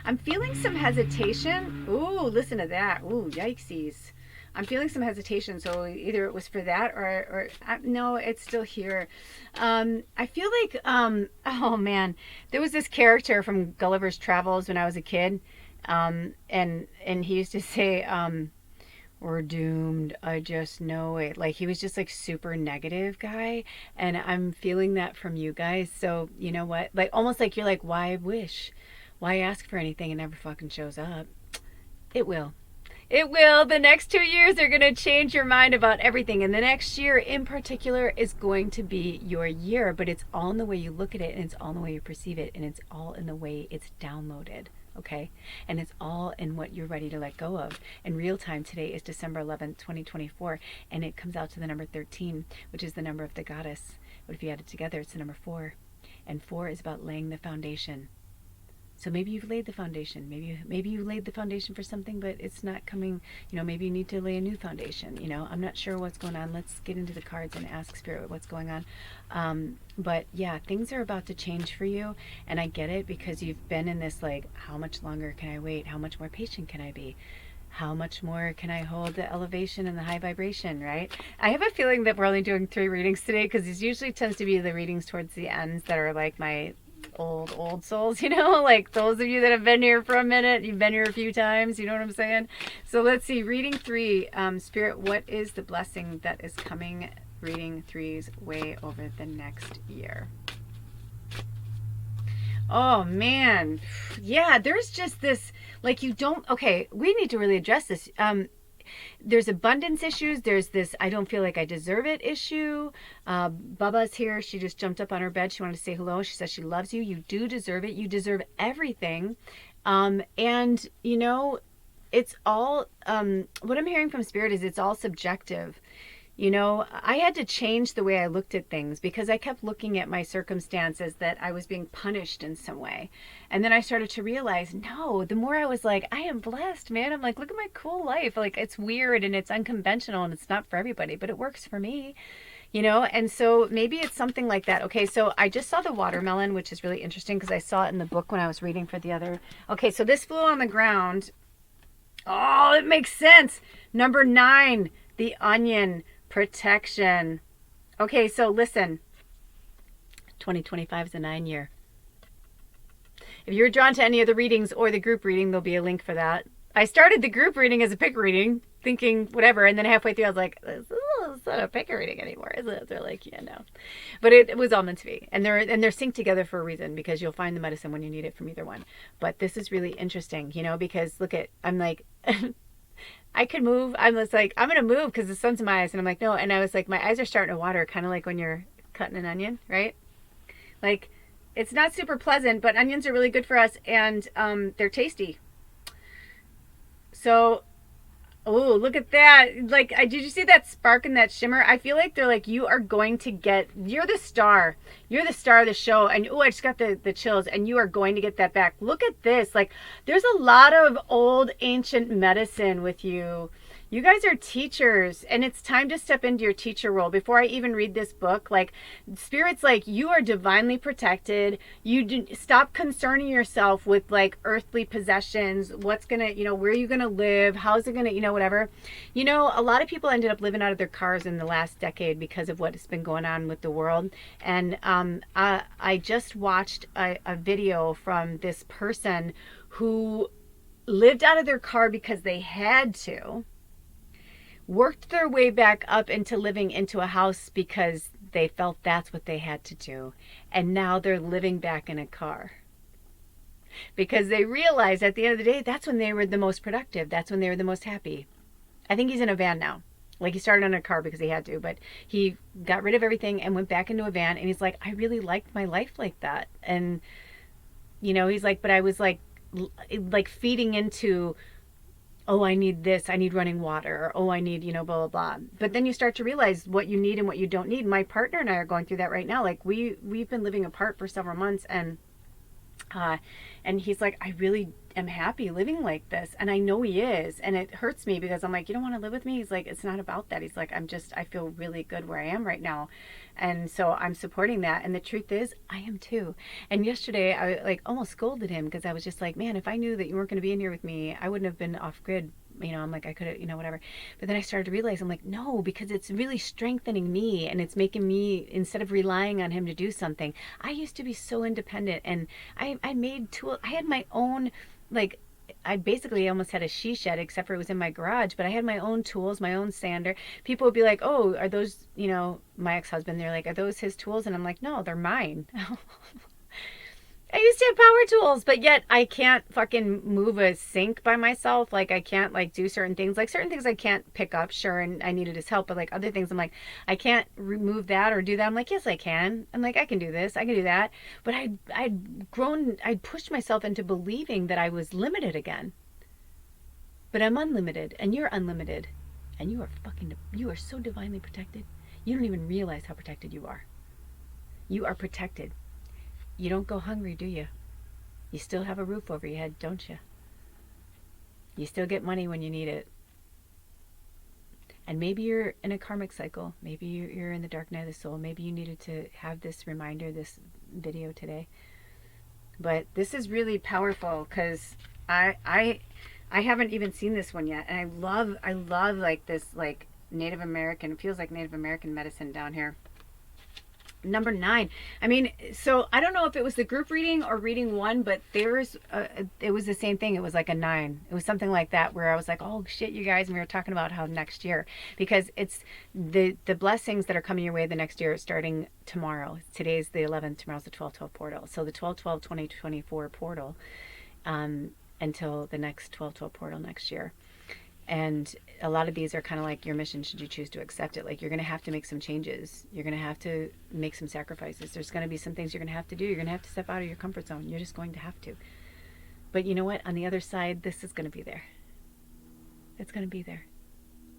I'm feeling some hesitation. Listen to that. Yikesies. I'm feeling some hesitation. So either it was for that or no, it's still here. I feel like, oh man, there was this character from Gulliver's Travels when I was a kid. And he used to say, we're doomed. I just know it. Like he was just like super negative guy. And I'm feeling that from you guys. So you know what? Like almost like you're like, why wish? Why ask for anything and never fucking shows up? It will. It will. The next 2 years are going to change your mind about everything. And the next year in particular is going to be your year. But it's all in the way you look at it, and it's all in the way you perceive it, and it's all in the way it's downloaded. Okay? And it's all in what you're ready to let go of. In real time, today is December 11th, 2024, and it comes out to the number 13, which is the number of the goddess. But if you add it together, it's the number 4. And 4 is about laying the foundation. So maybe you've laid the foundation. Maybe you laid the foundation for something, but it's not coming. You know, maybe you need to lay a new foundation. You know, I'm not sure what's going on. Let's get into the cards and ask Spirit what's going on. But yeah, things are about to change for you, and I get it because you've been in this like, how much longer can I wait? How much more patient can I be? How much more can I hold the elevation and the high vibration, right? I have a feeling that we're only doing 3 readings today because it usually tends to be the readings towards the ends that are like my old souls, you know, like those of you that have been here for a minute, you've been here a few times, you know what I'm saying? So let's see, reading 3, Spirit, what is the blessing that is coming reading 3's way over the next year? Oh man, yeah, there's just this, like you don't, okay, we need to really address this. There's abundance issues. There's this I don't feel like I deserve it issue. Baba's here. She just jumped up on her bed. She wanted to say hello. She says she loves you. You do deserve it. You deserve everything. And, you know, it's all, what I'm hearing from Spirit is it's all subjective. You know, I had to change the way I looked at things because I kept looking at my circumstances that I was being punished in some way. And then I started to realize, no, the more I was like, I am blessed, man. I'm like, look at my cool life. Like, it's weird and it's unconventional and it's not for everybody, but it works for me, you know? And so maybe it's something like that. Okay, so I just saw the watermelon, which is really interesting because I saw it in the book when I was reading for the other. Okay, so this flew on the ground. Oh, it makes sense. Number 9, the onion. Protection. Okay, so listen. 2025 is a 9 year. If you're drawn to any of the readings or the group reading, there'll be a link for that. I started the group reading as a pick reading, thinking whatever, and then halfway through I was like, it's not a pick reading anymore, is it? They're like, yeah, no. But it was all meant to be. And they're synced together for a reason because you'll find the medicine when you need it from either one. But this is really interesting, you know, because look at, I'm like I could move. I was like, I'm going to move because the sun's in my eyes. And I'm like, no. And I was like, my eyes are starting to water, kind of like when you're cutting an onion, right? Like, it's not super pleasant, but onions are really good for us. And they're tasty. So, oh, look at that. Like, did you see that spark and that shimmer? I feel like they're like, you are going to get, you're the star. You're the star of the show. And, oh, I just got the chills. And you are going to get that back. Look at this. Like, there's a lot of old ancient medicine with you. You guys are teachers, and it's time to step into your teacher role. Before I even read this book, like, Spirit's like, you are divinely protected. Stop concerning yourself with, like, earthly possessions. What's going to, you know, where are you going to live? How's it going to, you know, whatever. You know, a lot of people ended up living out of their cars in the last decade because of what has been going on with the world. And I just watched a video from this person who lived out of their car because they had to, worked their way back up into living into a house because they felt that's what they had to do. And now they're living back in a car. Because they realized at the end of the day, that's when they were the most productive. That's when they were the most happy. I think he's in a van now. Like, he started on a car because he had to, but he got rid of everything and went back into a van. And he's like, I really liked my life like that. And, you know, he's like, but I was like feeding into, oh, I need this, I need running water, or oh, I need, you know, blah, blah, blah. But then you start to realize what you need and what you don't need. My partner and I are going through that right now. Like, we've been living apart for several months, and he's like, I really am happy living like this. And I know he is. And it hurts me because I'm like, you don't want to live with me? He's like, it's not about that. He's like, I feel really good where I am right now. And so I'm supporting that. And the truth is, I am too. And yesterday I like almost scolded him because I was just like, man, if I knew that you weren't going to be in here with me, I wouldn't have been off grid. You know, I'm like, I could have, you know, whatever. But then I started to realize, I'm like, no, because it's really strengthening me, and it's making me, instead of relying on him to do something. I used to be so independent, and I made tools. I had my own, like, I basically almost had a she shed, except for it was in my garage, but I had my own tools, my own sander. People would be like, oh, are those, you know, my ex-husband, they're like, are those his tools? And I'm like, no, they're mine. I used to have power tools, but yet I can't fucking move a sink by myself. Like, I can't, like, do certain things. Like, certain things I can't pick up, sure, and I needed his help. But, like, other things, I'm like, I can't remove that or do that. I'm like, yes, I can. I'm like, I can do this. I can do that. But I'd pushed myself into believing that I was limited again. But I'm unlimited, and you're unlimited. And you are so divinely protected. You don't even realize how protected you are. You are protected. You don't go hungry, do you? You still have a roof over your head, don't you? You still get money when you need it. And maybe you're in a karmic cycle. Maybe you're in the dark night of the soul. Maybe you needed to have this reminder, this video today. But this is really powerful because I haven't even seen this one yet. And I love like this, like, Native American, it feels like Native American medicine down here. Number 9. I mean, so I don't know if it was the group reading or reading 1, but it was the same thing. It was like a 9. It was something like that where I was like, oh shit, you guys. And we were talking about how next year, because it's the blessings that are coming your way the next year starting tomorrow. Today's the 11th, tomorrow's the 12/12 portal. So the 12/12/2024 portal until the next 12/12 portal next year. And a lot of these are kind of like your mission should you choose to accept it. Like, you're going to have to make some changes. You're going to have to make some sacrifices. There's going to be some things you're going to have to do. You're going to have to step out of your comfort zone. You're just going to have to. But you know what? On the other side, this is going to be there. It's going to be there.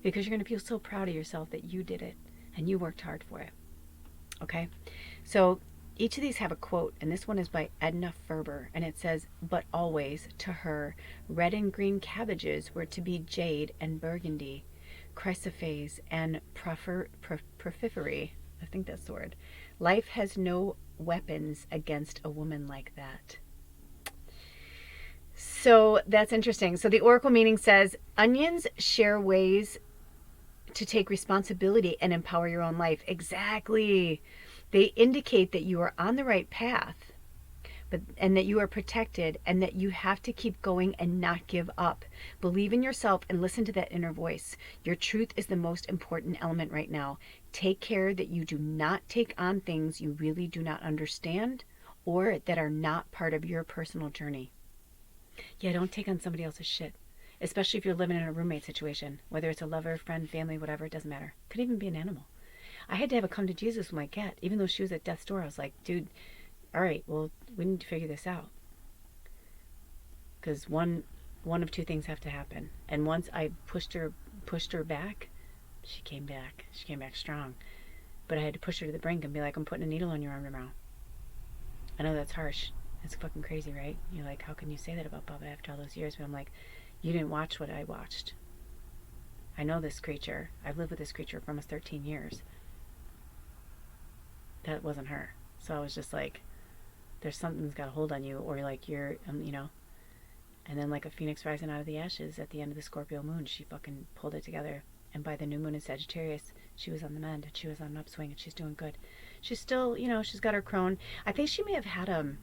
because you're going to feel so proud of yourself that you did it and you worked hard for it. Okay? So each of these have a quote, and this one is by Edna Ferber, and it says, "But always, to her, red and green cabbages were to be jade and burgundy, chrysoprase and porphyry." I think that's the word. "Life has no weapons against a woman like that." So that's interesting. So the oracle meaning says, onions share ways to take responsibility and empower your own life. Exactly. They indicate that you are on the right path, and that you are protected, and that you have to keep going and not give up. Believe in yourself and listen to that inner voice. Your truth is the most important element right now. Take care that you do not take on things you really do not understand or that are not part of your personal journey. Yeah, don't take on somebody else's shit, especially if you're living in a roommate situation, whether it's a lover, friend, family, whatever, it doesn't matter. Could even be an animal. I had to have a come to Jesus with my cat. Even though she was at death's door, I was like, dude, all right, well, we need to figure this out. Because one of two things have to happen. And once I pushed her back, she came back. She came back strong. But I had to push her to the brink and be like, I'm putting a needle on your arm tomorrow. I know that's harsh. It's fucking crazy, right? You're like, how can you say that about Bubba after all those years? But I'm like, you didn't watch what I watched. I know this creature. I've lived with this creature for almost 13 years. That wasn't her. So I was just like, there's something that's got a hold on you, or like you're, and then like a phoenix rising out of the ashes at the end of the Scorpio moon, she fucking pulled it together. And by the new moon in Sagittarius, she was on the mend, and she was on an upswing, and she's doing good. She's still, she's got her crone. I think she may have had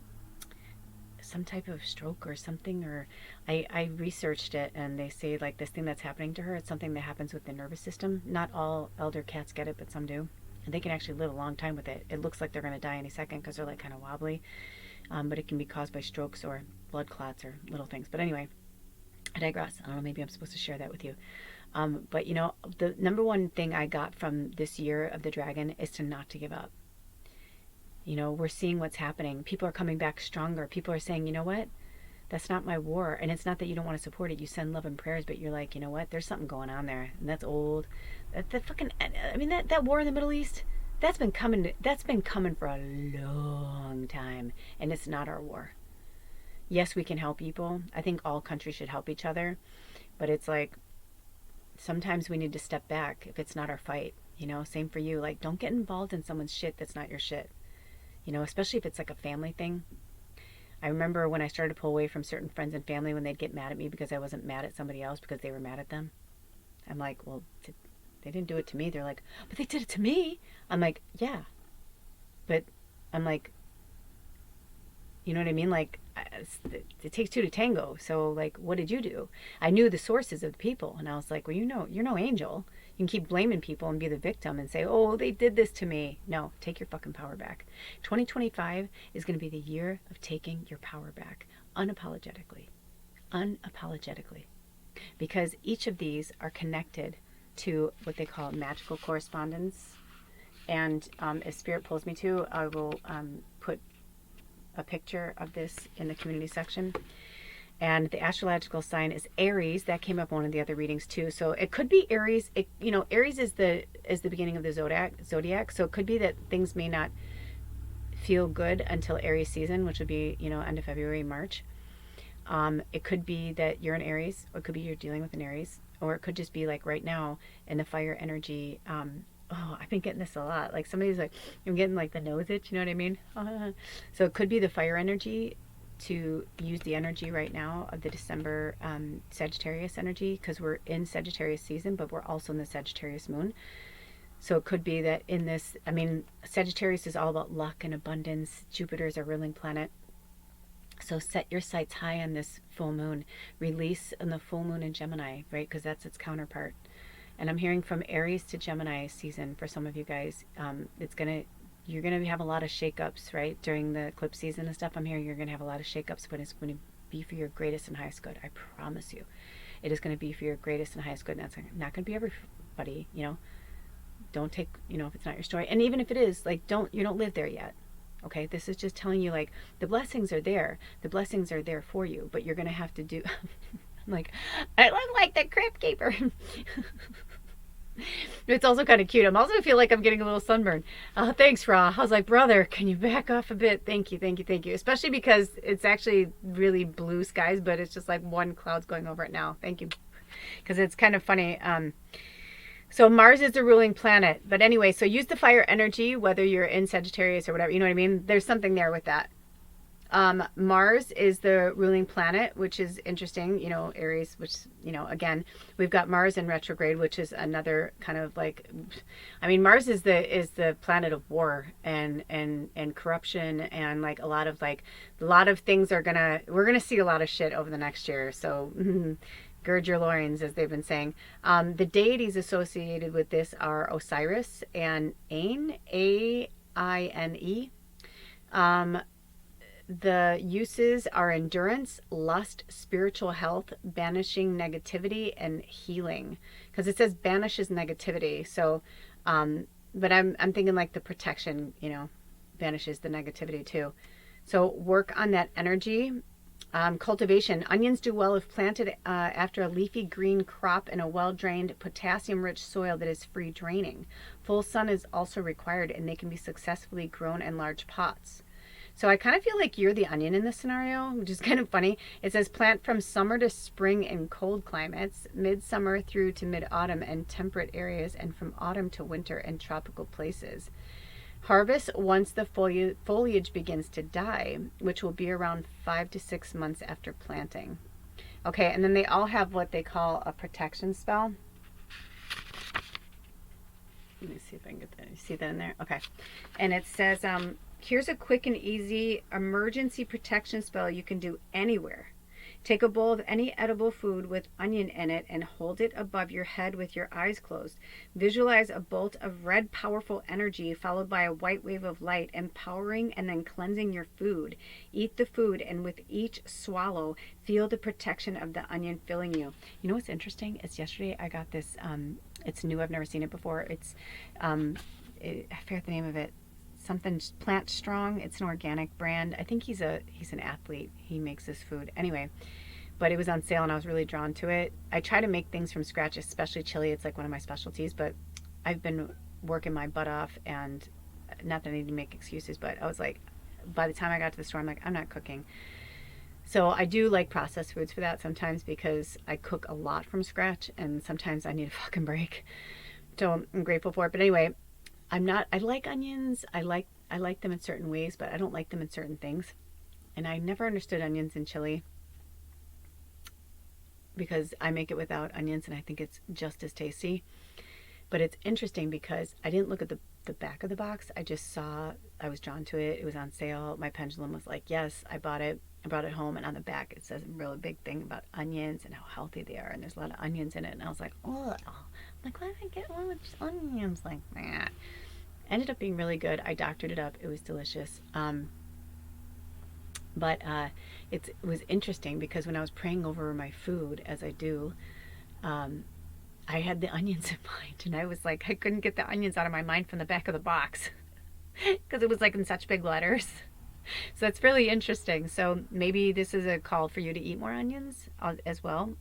some type of stroke or something, or I researched it, and they say like this thing that's happening to her, it's something that happens with the nervous system. Not all elder cats get it, but some do. And they can actually live a long time with it. It looks like they're going to die any second because they're like kind of wobbly. But it can be caused by strokes or blood clots or little things. But anyway, I digress. I don't know, maybe I'm supposed to share that with you. But the number one thing I got from this year of the dragon is to not to give up. We're seeing what's happening. People are coming back stronger. People are saying, you know what? That's not my war. And it's not that you don't want to support it. You send love and prayers, but you're like, you know what? There's something going on there. And that's old. That war in the Middle East, that's been coming for a long time. And it's not our war. Yes, we can help people. I think all countries should help each other. But it's like, sometimes we need to step back if it's not our fight. Same for you. Like, don't get involved in someone's shit that's not your shit. Especially if it's like a family thing. I remember when I started to pull away from certain friends and family when they'd get mad at me because I wasn't mad at somebody else because they were mad at them. I'm like, well, they didn't do it to me. They're like, but they did it to me. I'm like, yeah. But I'm like, you know what I mean? Like, it takes two to tango. So, like, what did you do? I knew the sources of the people. And I was like, well, you're no angel. You can keep blaming people and be the victim and say, oh, they did this to me. No, take your fucking power back. 2025 is going to be the year of taking your power back unapologetically. Unapologetically. Because each of these are connected to what they call magical correspondence. And if Spirit pulls me to, I will put a picture of this in the community section. And the astrological sign is Aries. That came up in one of the other readings too. So it could be Aries. Aries is the beginning of the zodiac. So it could be that things may not feel good until Aries season, which would be end of February, March. It could be that you're an Aries, or it could be you're dealing with an Aries, or it could just be like right now in the fire energy. I've been getting this a lot. Like somebody's like, I'm getting like the nose itch. You know what I mean? So it could be the fire energy, to use the energy right now of the December Sagittarius energy, because we're in Sagittarius season, but we're also in the Sagittarius moon. So it could be that in this, Sagittarius is all about luck and abundance. Jupiter is our ruling planet. So set your sights high on this full moon. Release on the full moon in Gemini, right? Because that's its counterpart. And I'm hearing from Aries to Gemini season for some of you guys. You're going to have a lot of shakeups, right? During the eclipse season and stuff. I'm hearing you're going to have a lot of shakeups, but it's going to be for your greatest and highest good. I promise you. It is going to be for your greatest and highest good. And that's not going to be everybody, Don't take, if it's not your story. And even if it is, like, you don't live there yet. Okay? This is just telling you, like, the blessings are there. The blessings are there for you, but you're going to have to do... I'm like, I look like the Crypt Keeper. It's also kind of cute. I'm also feel like I'm getting a little sunburn. Thanks, Ra. I was like, brother, can you back off a bit? Thank you, thank you, thank you. Especially because it's actually really blue skies, but it's just like one cloud's going over it now. Thank you. Because it's kind of funny. So Mars is the ruling planet. But anyway, so use the fire energy, whether you're in Sagittarius or whatever. You know what I mean? There's something there with that. Mars is the ruling planet, which is interesting, you know, Aries, which, you know, again, we've got Mars in retrograde, which is another kind of like, I mean, Mars is the planet of war and corruption, and like a lot of things we're gonna see a lot of shit over the next year. So gird your loins, as they've been saying. The deities associated with this are Osiris and Ain, Aine. The uses are endurance, lust, spiritual health, banishing negativity, and healing. Because it says banishes negativity. So, but I'm thinking like the protection, you know, banishes the negativity too. So work on that energy. Cultivation. Onions do well if planted after a leafy green crop in a well-drained, potassium-rich soil that is free draining. Full sun is also required, and they can be successfully grown in large pots. So I kind of feel like you're the onion in this scenario, which is kind of funny. It says plant from summer to spring in cold climates, midsummer through to mid-autumn in temperate areas, and from autumn to winter in tropical places. Harvest once the foliage begins to die, which will be around 5 to 6 months after planting. Okay, and then they all have what they call a protection spell. Let me see if I can get that. You see that in there? Okay. And it says, here's a quick and easy emergency protection spell you can do anywhere. Take a bowl of any edible food with onion in it and hold it above your head with your eyes closed. Visualize a bolt of red, powerful energy followed by a white wave of light, empowering and then cleansing your food. Eat the food, and with each swallow, feel the protection of the onion filling you. You know what's interesting? It's yesterday I got this, it's new, I've never seen it before. It's, I forget the name of it. Something Plant Strong. It's an organic brand. I think he's an athlete. He makes this food anyway, but it was on sale and I was really drawn to it. I try to make things from scratch, especially chili. It's like one of my specialties, but I've been working my butt off, and not that I need to make excuses, but I was like, by the time I got to the store, I'm like, I'm not cooking. So I do like processed foods for that sometimes, because I cook a lot from scratch and sometimes I need a fucking break. So I'm grateful for it. But anyway, I like onions. I like them in certain ways, but I don't like them in certain things. And I never understood onions in chili, because I make it without onions and I think it's just as tasty. But it's interesting because I didn't look at the back of the box. I just saw, I was drawn to it. It was on sale. My pendulum was like, yes, I bought it. I brought it home, and on the back it says a really big thing about onions and how healthy they are, and there's a lot of onions in it. And I was like, oh, like, why did I get one with just onions like that? Ended up being really good. I doctored it up. It was delicious. But it was interesting because when I was praying over my food, as I do, I had the onions in mind, and I was like, I couldn't get the onions out of my mind from the back of the box because it was like in such big letters. So it's really interesting. So maybe this is a call for you to eat more onions as well.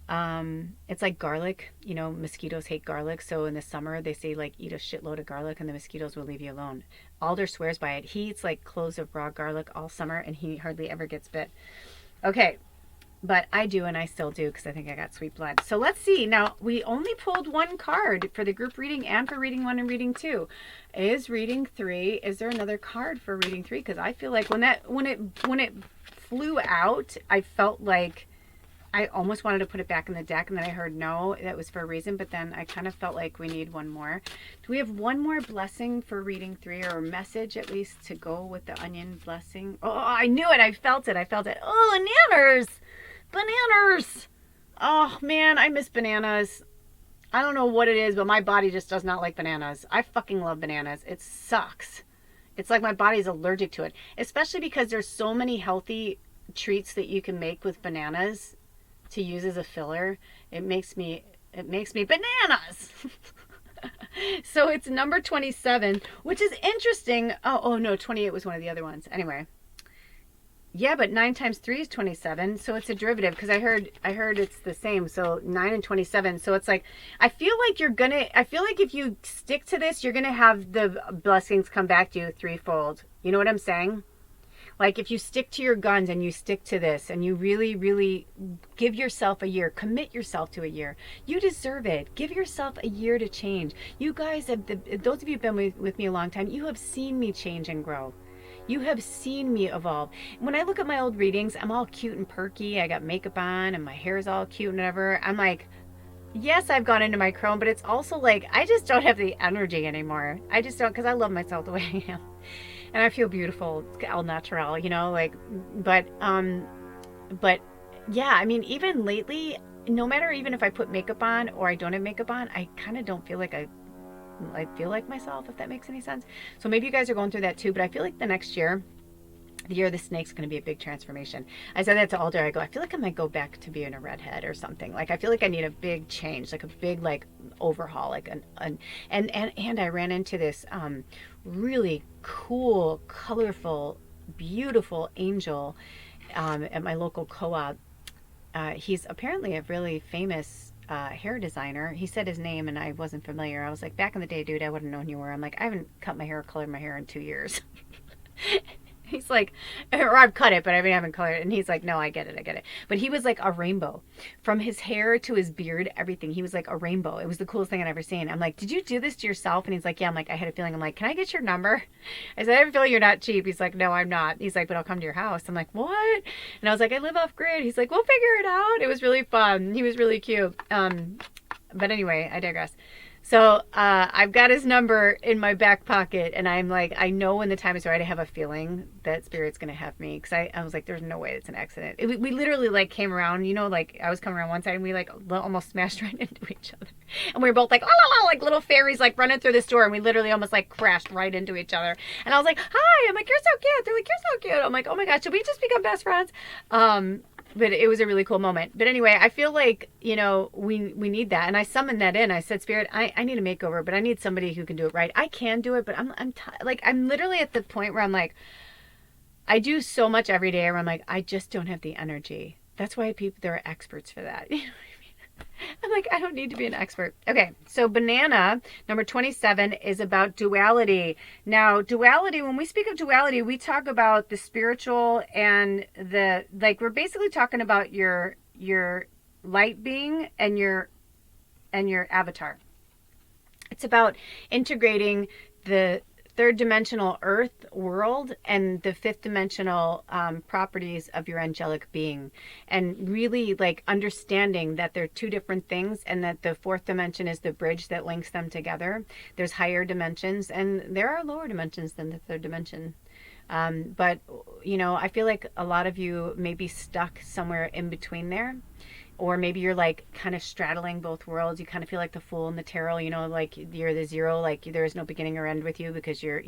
It's like garlic, you know, mosquitoes hate garlic. So in the summer they say like eat a shitload of garlic and the mosquitoes will leave you alone. Alder swears by it. He eats like cloves of raw garlic all summer and he hardly ever gets bit. Okay. But I do, and I still do, because I think I got sweet blood. So let's see. Now, we only pulled one card for the group reading and for reading 1 and reading 2. Is reading 3, is there another card for reading 3? Because I feel like when it flew out, I felt like I almost wanted to put it back in the deck, and then I heard no, that was for a reason, but then I kind of felt like we need one more. Do we have one more blessing for reading 3, or a message at least to go with the onion blessing? Oh, I knew it. I felt it. Oh, bananas! Bananas! Oh man, I miss bananas. I don't know what it is, but my body just does not like bananas. I fucking love bananas. It sucks. It's like my body's allergic to it. Especially because there's so many healthy treats that you can make with bananas to use as a filler. It makes me bananas. So it's number 27, which is interesting. Oh no, 28 was one of the other ones. Anyway. Yeah, but 9 times 3 is 27, so it's a derivative because I heard it's the same. So 9 and 27. So it's like I feel like if you stick to this, you're going to have the blessings come back to you threefold. You know what I'm saying? Like if you stick to your guns and you stick to this and you really, really give yourself a year, commit yourself to a year. You deserve it. Give yourself a year to change. You guys have, those of you who've been with me a long time, you have seen me change and grow. You have seen me evolve. When I look at my old readings, I'm all cute and perky. I got makeup on and my hair's all cute and whatever. I'm like, yes, I've gone into my chrome, but it's also like I just don't have the energy anymore. I just don't, because I love myself the way I am. And I feel beautiful, al natural, like, but yeah, I mean, even lately, no matter even if I put makeup on or I don't have makeup on, I kind of don't feel like I feel like myself, if that makes any sense. So maybe you guys are going through that too, but I feel like the next year, the year of the snake's going to be a big transformation. I said that to Alder. I go, I feel like I might go back to being a redhead or something. Like I feel like I need a big change, like a big like overhaul, like and I ran into this really cool, colorful, beautiful angel at my local co-op. He's apparently a really famous hair designer. He said his name and I wasn't familiar. I was like, back in the day, dude, I wouldn't have known you were. I'm like, I haven't cut my hair or colored my hair in 2 years. He's like, or I've cut it, but I haven't colored it. And he's like, no, I get it. But he was like a rainbow. From his hair to his beard, everything. He was like a rainbow. It was the coolest thing I'd ever seen. I'm like, did you do this to yourself? And he's like, yeah. I'm like, I had a feeling. I'm like, can I get your number? I said, I have a feeling you're not cheap. He's like, no, I'm not. He's like, but I'll come to your house. I'm like, what? And I was like, I live off grid. He's like, we'll figure it out. It was really fun. He was really cute. But anyway, I digress. So I've got his number in my back pocket, and I'm like, I know when the time is right. I have a feeling that Spirit's gonna have me, because I was like, there's no way it's an accident. We literally like came around, like I was coming around one side, and we like almost smashed right into each other, and we were both like, oh, oh, oh, like little fairies like running through the store, and we literally almost like crashed right into each other. And I was like, hi, I'm like, you're so cute. They're like, you're so cute. I'm like, oh my gosh, should we just become best friends? But it was a really cool moment. But anyway, I feel like, we need that. And I summoned that in. I said, Spirit, I need a makeover, but I need somebody who can do it right. I can do it, but I'm literally at the point where I'm like, I do so much every day where I'm like, I just don't have the energy. That's why there are experts for that. You know what I mean? I'm like, I don't need to be an expert. Okay, so banana, number 27, is about duality. Now, duality, when we speak of duality, we talk about the spiritual and we're basically talking about your light being and your avatar. It's about integrating the third dimensional earth world and the fifth dimensional properties of your angelic being, and really like understanding that they're two different things, and that the fourth dimension is the bridge that links them together. There's higher dimensions and there are lower dimensions than the third dimension. But I feel like a lot of you may be stuck somewhere in between there. Or maybe you're like kind of straddling both worlds. You kind of feel like the fool in the tarot, like you're the zero, like there is no beginning or end with you, because you're,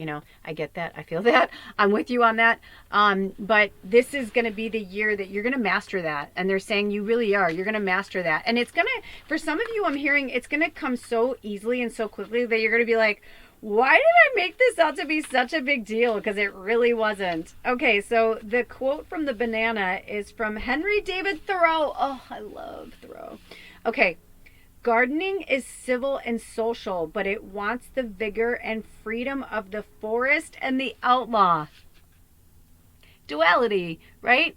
I get that. I feel that. I'm with you on that. But this is going to be the year that you're going to master that. And they're saying you really are. You're going to master that. And it's going to, for some of you, I'm hearing it's going to come so easily and so quickly that you're going to be like, why did I make this out to be such a big deal? Because it really wasn't. Okay, so the quote from the banana is from Henry David Thoreau. Oh, I love Thoreau. Okay, gardening is civil and social, but it wants the vigor and freedom of the forest and the outlaw. Duality, right?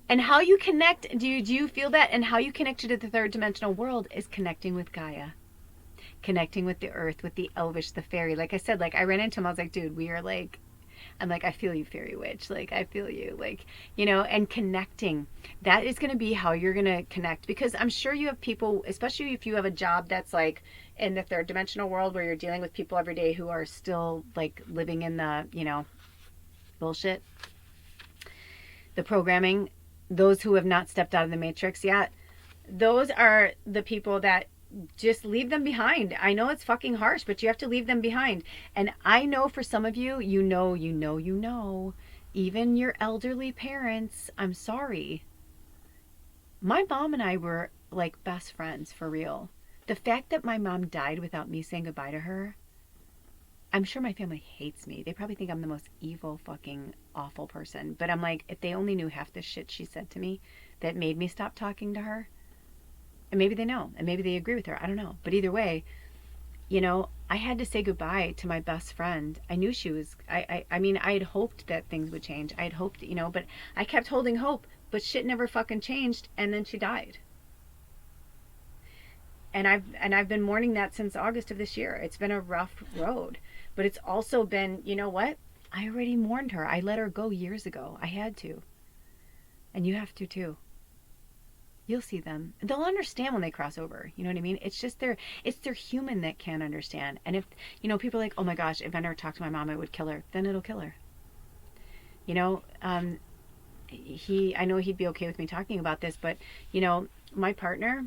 And how you connect, do you feel that? And how you connect to the third dimensional world is connecting with Gaia. Connecting with the earth, with the elvish, the fairy. Like I said, like I ran into him, I was like, dude, we are like, I'm like, I feel you, fairy witch. Like, I feel you, like, and connecting. That is going to be how you're going to connect, because I'm sure you have people, especially if you have a job that's like in the third dimensional world where you're dealing with people every day who are still like living in the, bullshit, the programming, those who have not stepped out of the matrix yet. Those are the people that just leave them behind. I know it's fucking harsh, but you have to leave them behind. And I know for some of you, even your elderly parents, I'm sorry. My mom and I were like best friends, for real. The fact that my mom died without me saying goodbye to her, I'm sure my family hates me. They probably think I'm the most evil, fucking awful person. But I'm like, if they only knew half the shit she said to me that made me stop talking to her, and maybe they know, and maybe they agree with her. I don't know. But either way, I had to say goodbye to my best friend. I knew she was, I mean, I had hoped that things would change. I had hoped, but I kept holding hope, but shit never fucking changed. And then she died. And I've been mourning that since August of this year. It's been a rough road, but it's also been, you know what? I already mourned her. I let her go years ago. I had to. And you have to too. You'll see them. They'll understand when they cross over. You know what I mean? It's just it's their human that can't understand. And if, people are like, oh my gosh, if I never talked to my mom, I would kill her. Then it'll kill her. You know, I know he'd be okay with me talking about this, but, my partner,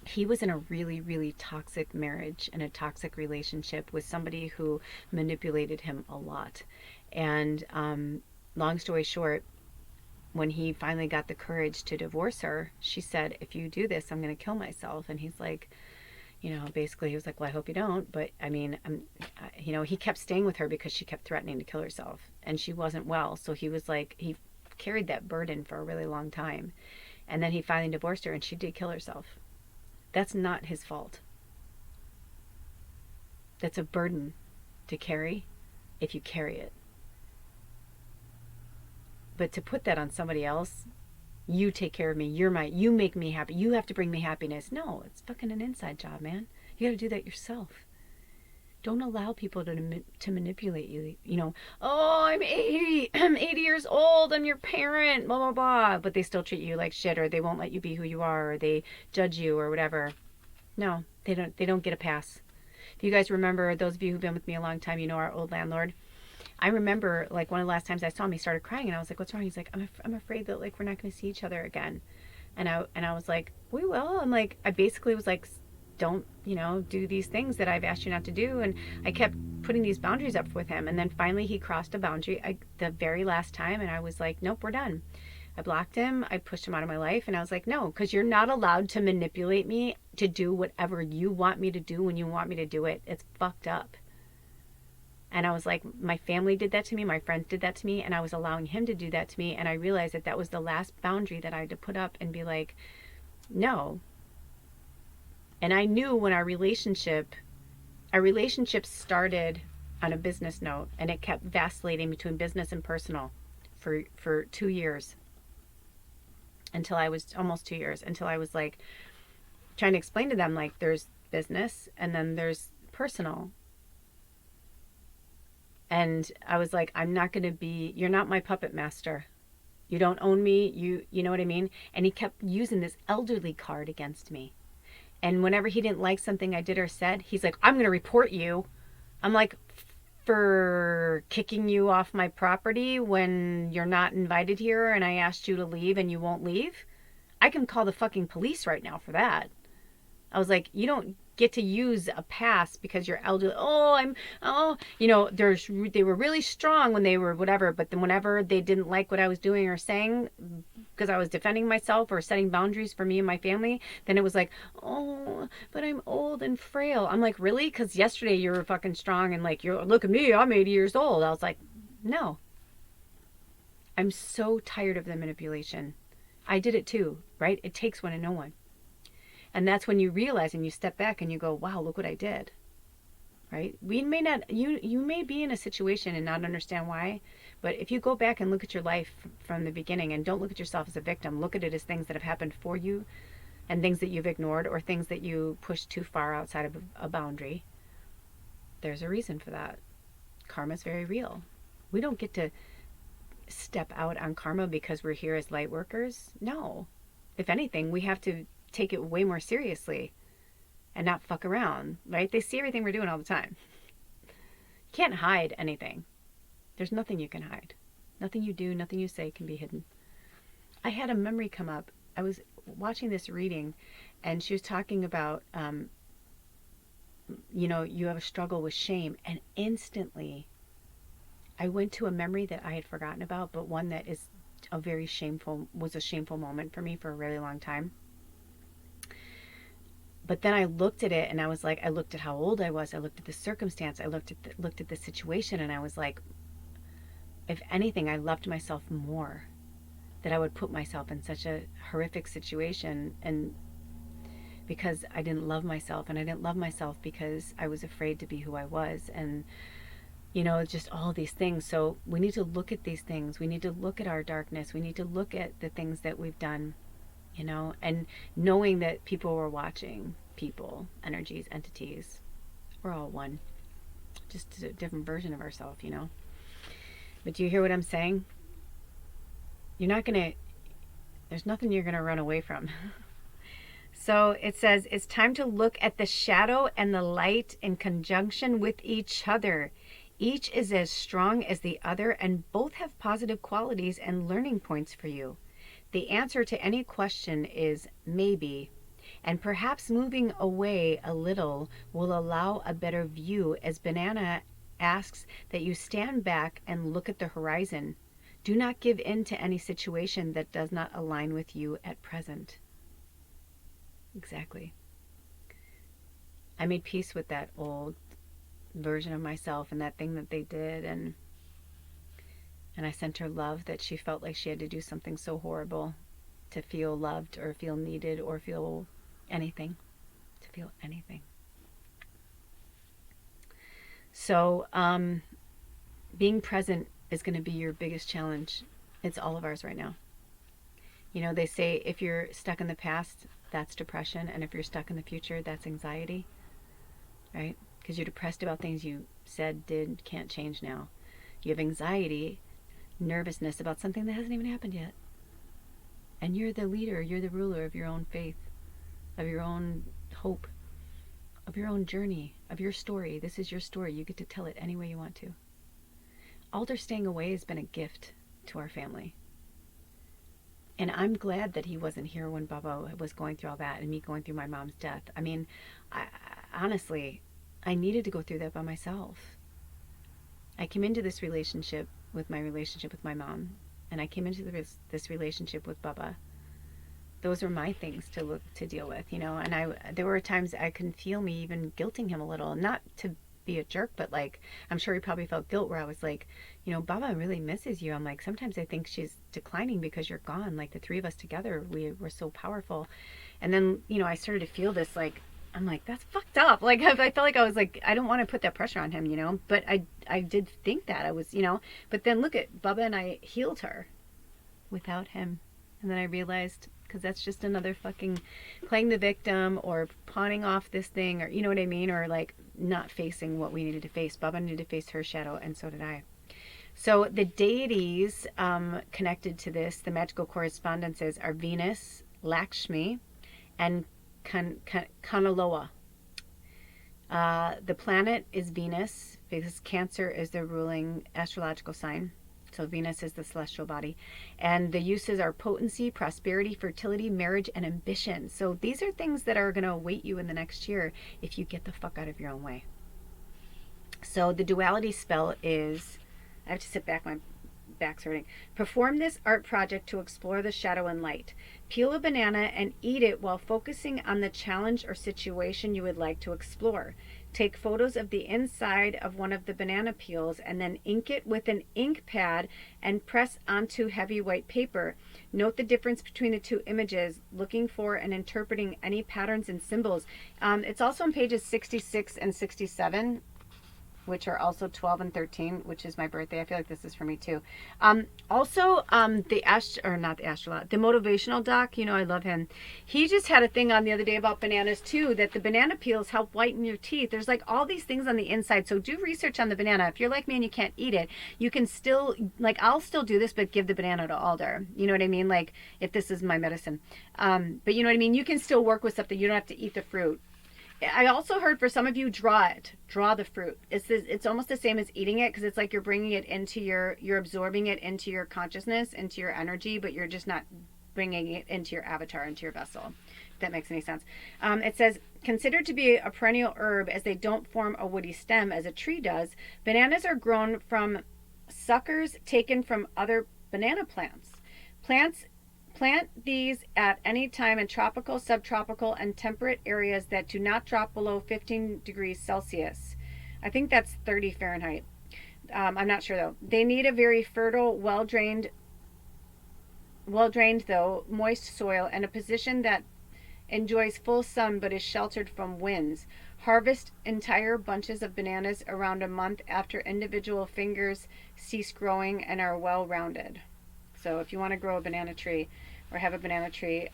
he was in a really, really toxic marriage and a toxic relationship with somebody who manipulated him a lot. And long story short, when he finally got the courage to divorce her, she said, if you do this, I'm going to kill myself. And he's like, basically he was like, well, I hope you don't. But I mean, he kept staying with her because she kept threatening to kill herself and she wasn't well. So he was like, he carried that burden for a really long time. And then he finally divorced her and she did kill herself. That's not his fault. That's a burden to carry if you carry it. But to put that on somebody else, you take care of me, you make me happy, you have to bring me happiness. No, it's fucking an inside job, man. You got to do that yourself. Don't allow people to manipulate you. Oh, I'm 80, I'm 80 years old, I'm your parent, blah, blah, blah. But they still treat you like shit, or they won't let you be who you are, or they judge you, or whatever. No, they don't get a pass. If you guys remember, those of you who've been with me a long time, our old landlord. I remember, like, one of the last times I saw him, he started crying, and I was like, what's wrong? He's like, I'm afraid that, like, we're not going to see each other again. And I was like, we will. I'm like, I basically was like, don't, do these things that I've asked you not to do. And I kept putting these boundaries up with him. And then finally he crossed a boundary the very last time. And I was like, nope, we're done. I blocked him. I pushed him out of my life. And I was like, no, because you're not allowed to manipulate me to do whatever you want me to do when you want me to do it. It's fucked up. And I was like, my family did that to me, my friends did that to me, and I was allowing him to do that to me. And I realized that was the last boundary that I had to put up and be like, no. And I knew when our relationship started on a business note, and it kept vacillating between business and personal for 2 years. Until I was almost 2 years, until I was like trying to explain to them, like, there's business and then there's personal. And I was like, you're not my puppet master. You don't own me. You know what I mean? And he kept using this elderly card against me. And whenever he didn't like something I did or said, he's like, I'm going to report you. I'm like, for kicking you off my property when you're not invited here and I asked you to leave and you won't leave? I can call the fucking police right now for that. I was like, you don't get to use a pass because you're elderly. They were really strong when they were whatever, but then whenever they didn't like what I was doing or saying because I was defending myself or setting boundaries for me and my family, then it was like, oh, but I'm old and frail. I'm like, really? Because yesterday you were fucking strong and like, look at me, I'm 80 years old. I was like, no. I'm so tired of the manipulation. I did it too, right? It takes one to know one. And that's when you realize and you step back and you go, wow, look what I did, right? You may be in a situation and not understand why, but if you go back and look at your life from the beginning and don't look at yourself as a victim, look at it as things that have happened for you and things that you've ignored or things that you pushed too far outside of a boundary, there's a reason for that. Karma's very real. We don't get to step out on karma because we're here as light workers. No. If anything, we have to take it way more seriously and not fuck around, right? They see everything we're doing all the time. You can't hide anything. There's nothing you can hide. Nothing you do, nothing you say can be hidden. I had a memory come up. I was watching this reading and she was talking about, you have a struggle with shame, and instantly I went to a memory that I had forgotten about, but one that was a shameful moment for me for a really long time. But then I looked at it and I was like, I looked at how old I was. I looked at the circumstance. I looked at the situation, and I was like, if anything, I loved myself more, that I would put myself in such a horrific situation, and because I didn't love myself, and I didn't love myself because I was afraid to be who I was, and just all these things. So we need to look at these things. We need to look at our darkness. We need to look at the things that we've done, and knowing that people were watching, people, energies, entities, we're all one, just a different version of ourselves. But do you hear what I'm saying? There's nothing you're gonna run away from. So it says, it's time to look at the shadow and the light in conjunction with each other. Each is as strong as the other, and both have positive qualities and learning points for you. The answer to any question is maybe, and perhaps moving away a little will allow a better view, as Banana asks that you stand back and look at the horizon. Do not give in to any situation that does not align with you at present. Exactly. I made peace with that old version of myself and that thing that they did, and I sent her love that she felt like she had to do something so horrible to feel loved or feel needed or feel anything. To feel anything. So, being present is going to be your biggest challenge. It's all of ours right now. They say if you're stuck in the past, that's depression, and if you're stuck in the future, that's anxiety, right? Because you're depressed about things you said, did, can't change now. You have anxiety, nervousness about something that hasn't even happened yet. And you're the leader, you're the ruler of your own faith, of your own hope, of your own journey, of your story. This is your story. You get to tell it any way you want to. Alder staying away has been a gift to our family. And I'm glad that he wasn't here when Baba was going through all that and me going through my mom's death. I mean, honestly, I needed to go through that by myself. I came into this relationship with my mom, and I came into this relationship with Baba. Those were my things to deal with, and there were times I could feel me even guilting him a little, not to be a jerk, but like, I'm sure he probably felt guilt, where I was like, Baba really misses you. I'm like, sometimes I think she's declining because you're gone. Like, the three of us together, we were so powerful. And then, I started to feel this, like, I'm like, that's fucked up. Like, I felt like I was like, I don't want to put that pressure on him, but I did think that I was, but then look at Baba, and I healed her without him. And then I realized, because that's just another fucking playing the victim or pawning off this thing, or you know what I mean, or like not facing what we needed to face. Baba needed to face her shadow, and so did I. So the deities connected to this, the magical correspondences, are Venus, Lakshmi, and Kanaloa. The planet is Venus, because Cancer is the ruling astrological sign. So Venus is the celestial body. And the uses are potency, prosperity, fertility, marriage, and ambition. So these are things that are going to await you in the next year if you get the fuck out of your own way. So the duality spell is, I have to sit back, my back's hurting. Perform this art project to explore the shadow and light. Peel a banana and eat it while focusing on the challenge or situation you would like to explore. Take photos of the inside of one of the banana peels and then ink it with an ink pad and press onto heavy white paper. Note the difference between the two images, looking for and interpreting any patterns and symbols. It's also on pages 66 and 67, which are also 12 and 13, which is my birthday. I feel like this is for me too. The motivational doc, I love him. He just had a thing on the other day about bananas too, that the banana peels help whiten your teeth. There's like all these things on the inside. So do research on the banana. If you're like me and you can't eat it, you can still, like, I'll still do this, but give the banana to Alder. You know what I mean? Like, if this is my medicine. But you know what I mean? You can still work with something. You don't have to eat the fruit. I also heard for some of you, draw the fruit. It's almost the same as eating it, because it's like you're bringing it into you're absorbing it into your consciousness, into your energy, but you're just not bringing it into your avatar, into your vessel, if that makes any sense. It says, considered to be a perennial herb, as they don't form a woody stem as a tree does, bananas are grown from suckers taken from other banana plants. Plants Plant these at any time in tropical, subtropical, and temperate areas that do not drop below 15 degrees Celsius. I think that's 30 Fahrenheit. I'm not sure though. They need a very fertile, well-drained though, moist soil and a position that enjoys full sun but is sheltered from winds. Harvest entire bunches of bananas around a month after individual fingers cease growing and are well rounded. So if you want to grow a banana tree or have a banana tree.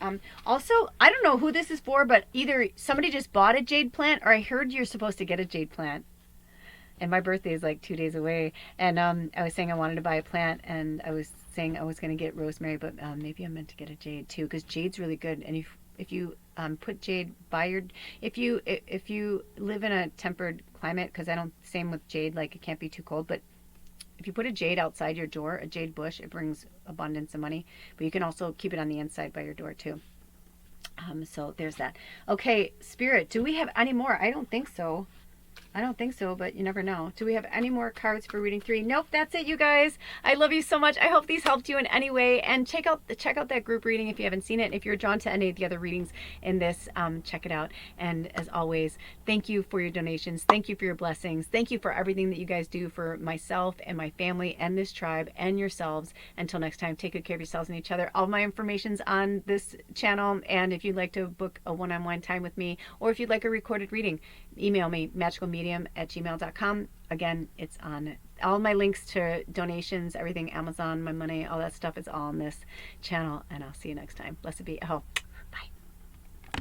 Also, I don't know who this is for, but either somebody just bought a jade plant or I heard you're supposed to get a jade plant. And my birthday is like 2 days away. And I was saying I wanted to buy a plant, and I was saying I was going to get rosemary, but maybe I'm meant to get a jade too, because jade's really good. And if you put jade by your, if you live in a tempered climate, because I don't, same with jade, like it can't be too cold, but if you put a jade outside your door, a jade bush, it brings abundance of money. But you can also keep it on the inside by your door too. So there's that. Okay, Spirit, do we have any more? I don't think so. I don't think so, but you never know. Do we have any more cards for reading 3? Nope, that's it, you guys. I love you so much. I hope these helped you in any way. And check out that group reading if you haven't seen it. If you're drawn to any of the other readings in this, check it out. And as always, thank you for your donations. Thank you for your blessings. Thank you for everything that you guys do for myself and my family and this tribe and yourselves. Until next time, take good care of yourselves and each other. All my information's on this channel. And if you'd like to book a one-on-one time with me, or if you'd like a recorded reading, email me, magicalmedium@gmail.com. Again, it's on all my links to donations, everything, Amazon, my money, all that stuff is all on this channel. And I'll see you next time. Blessed be. Oh,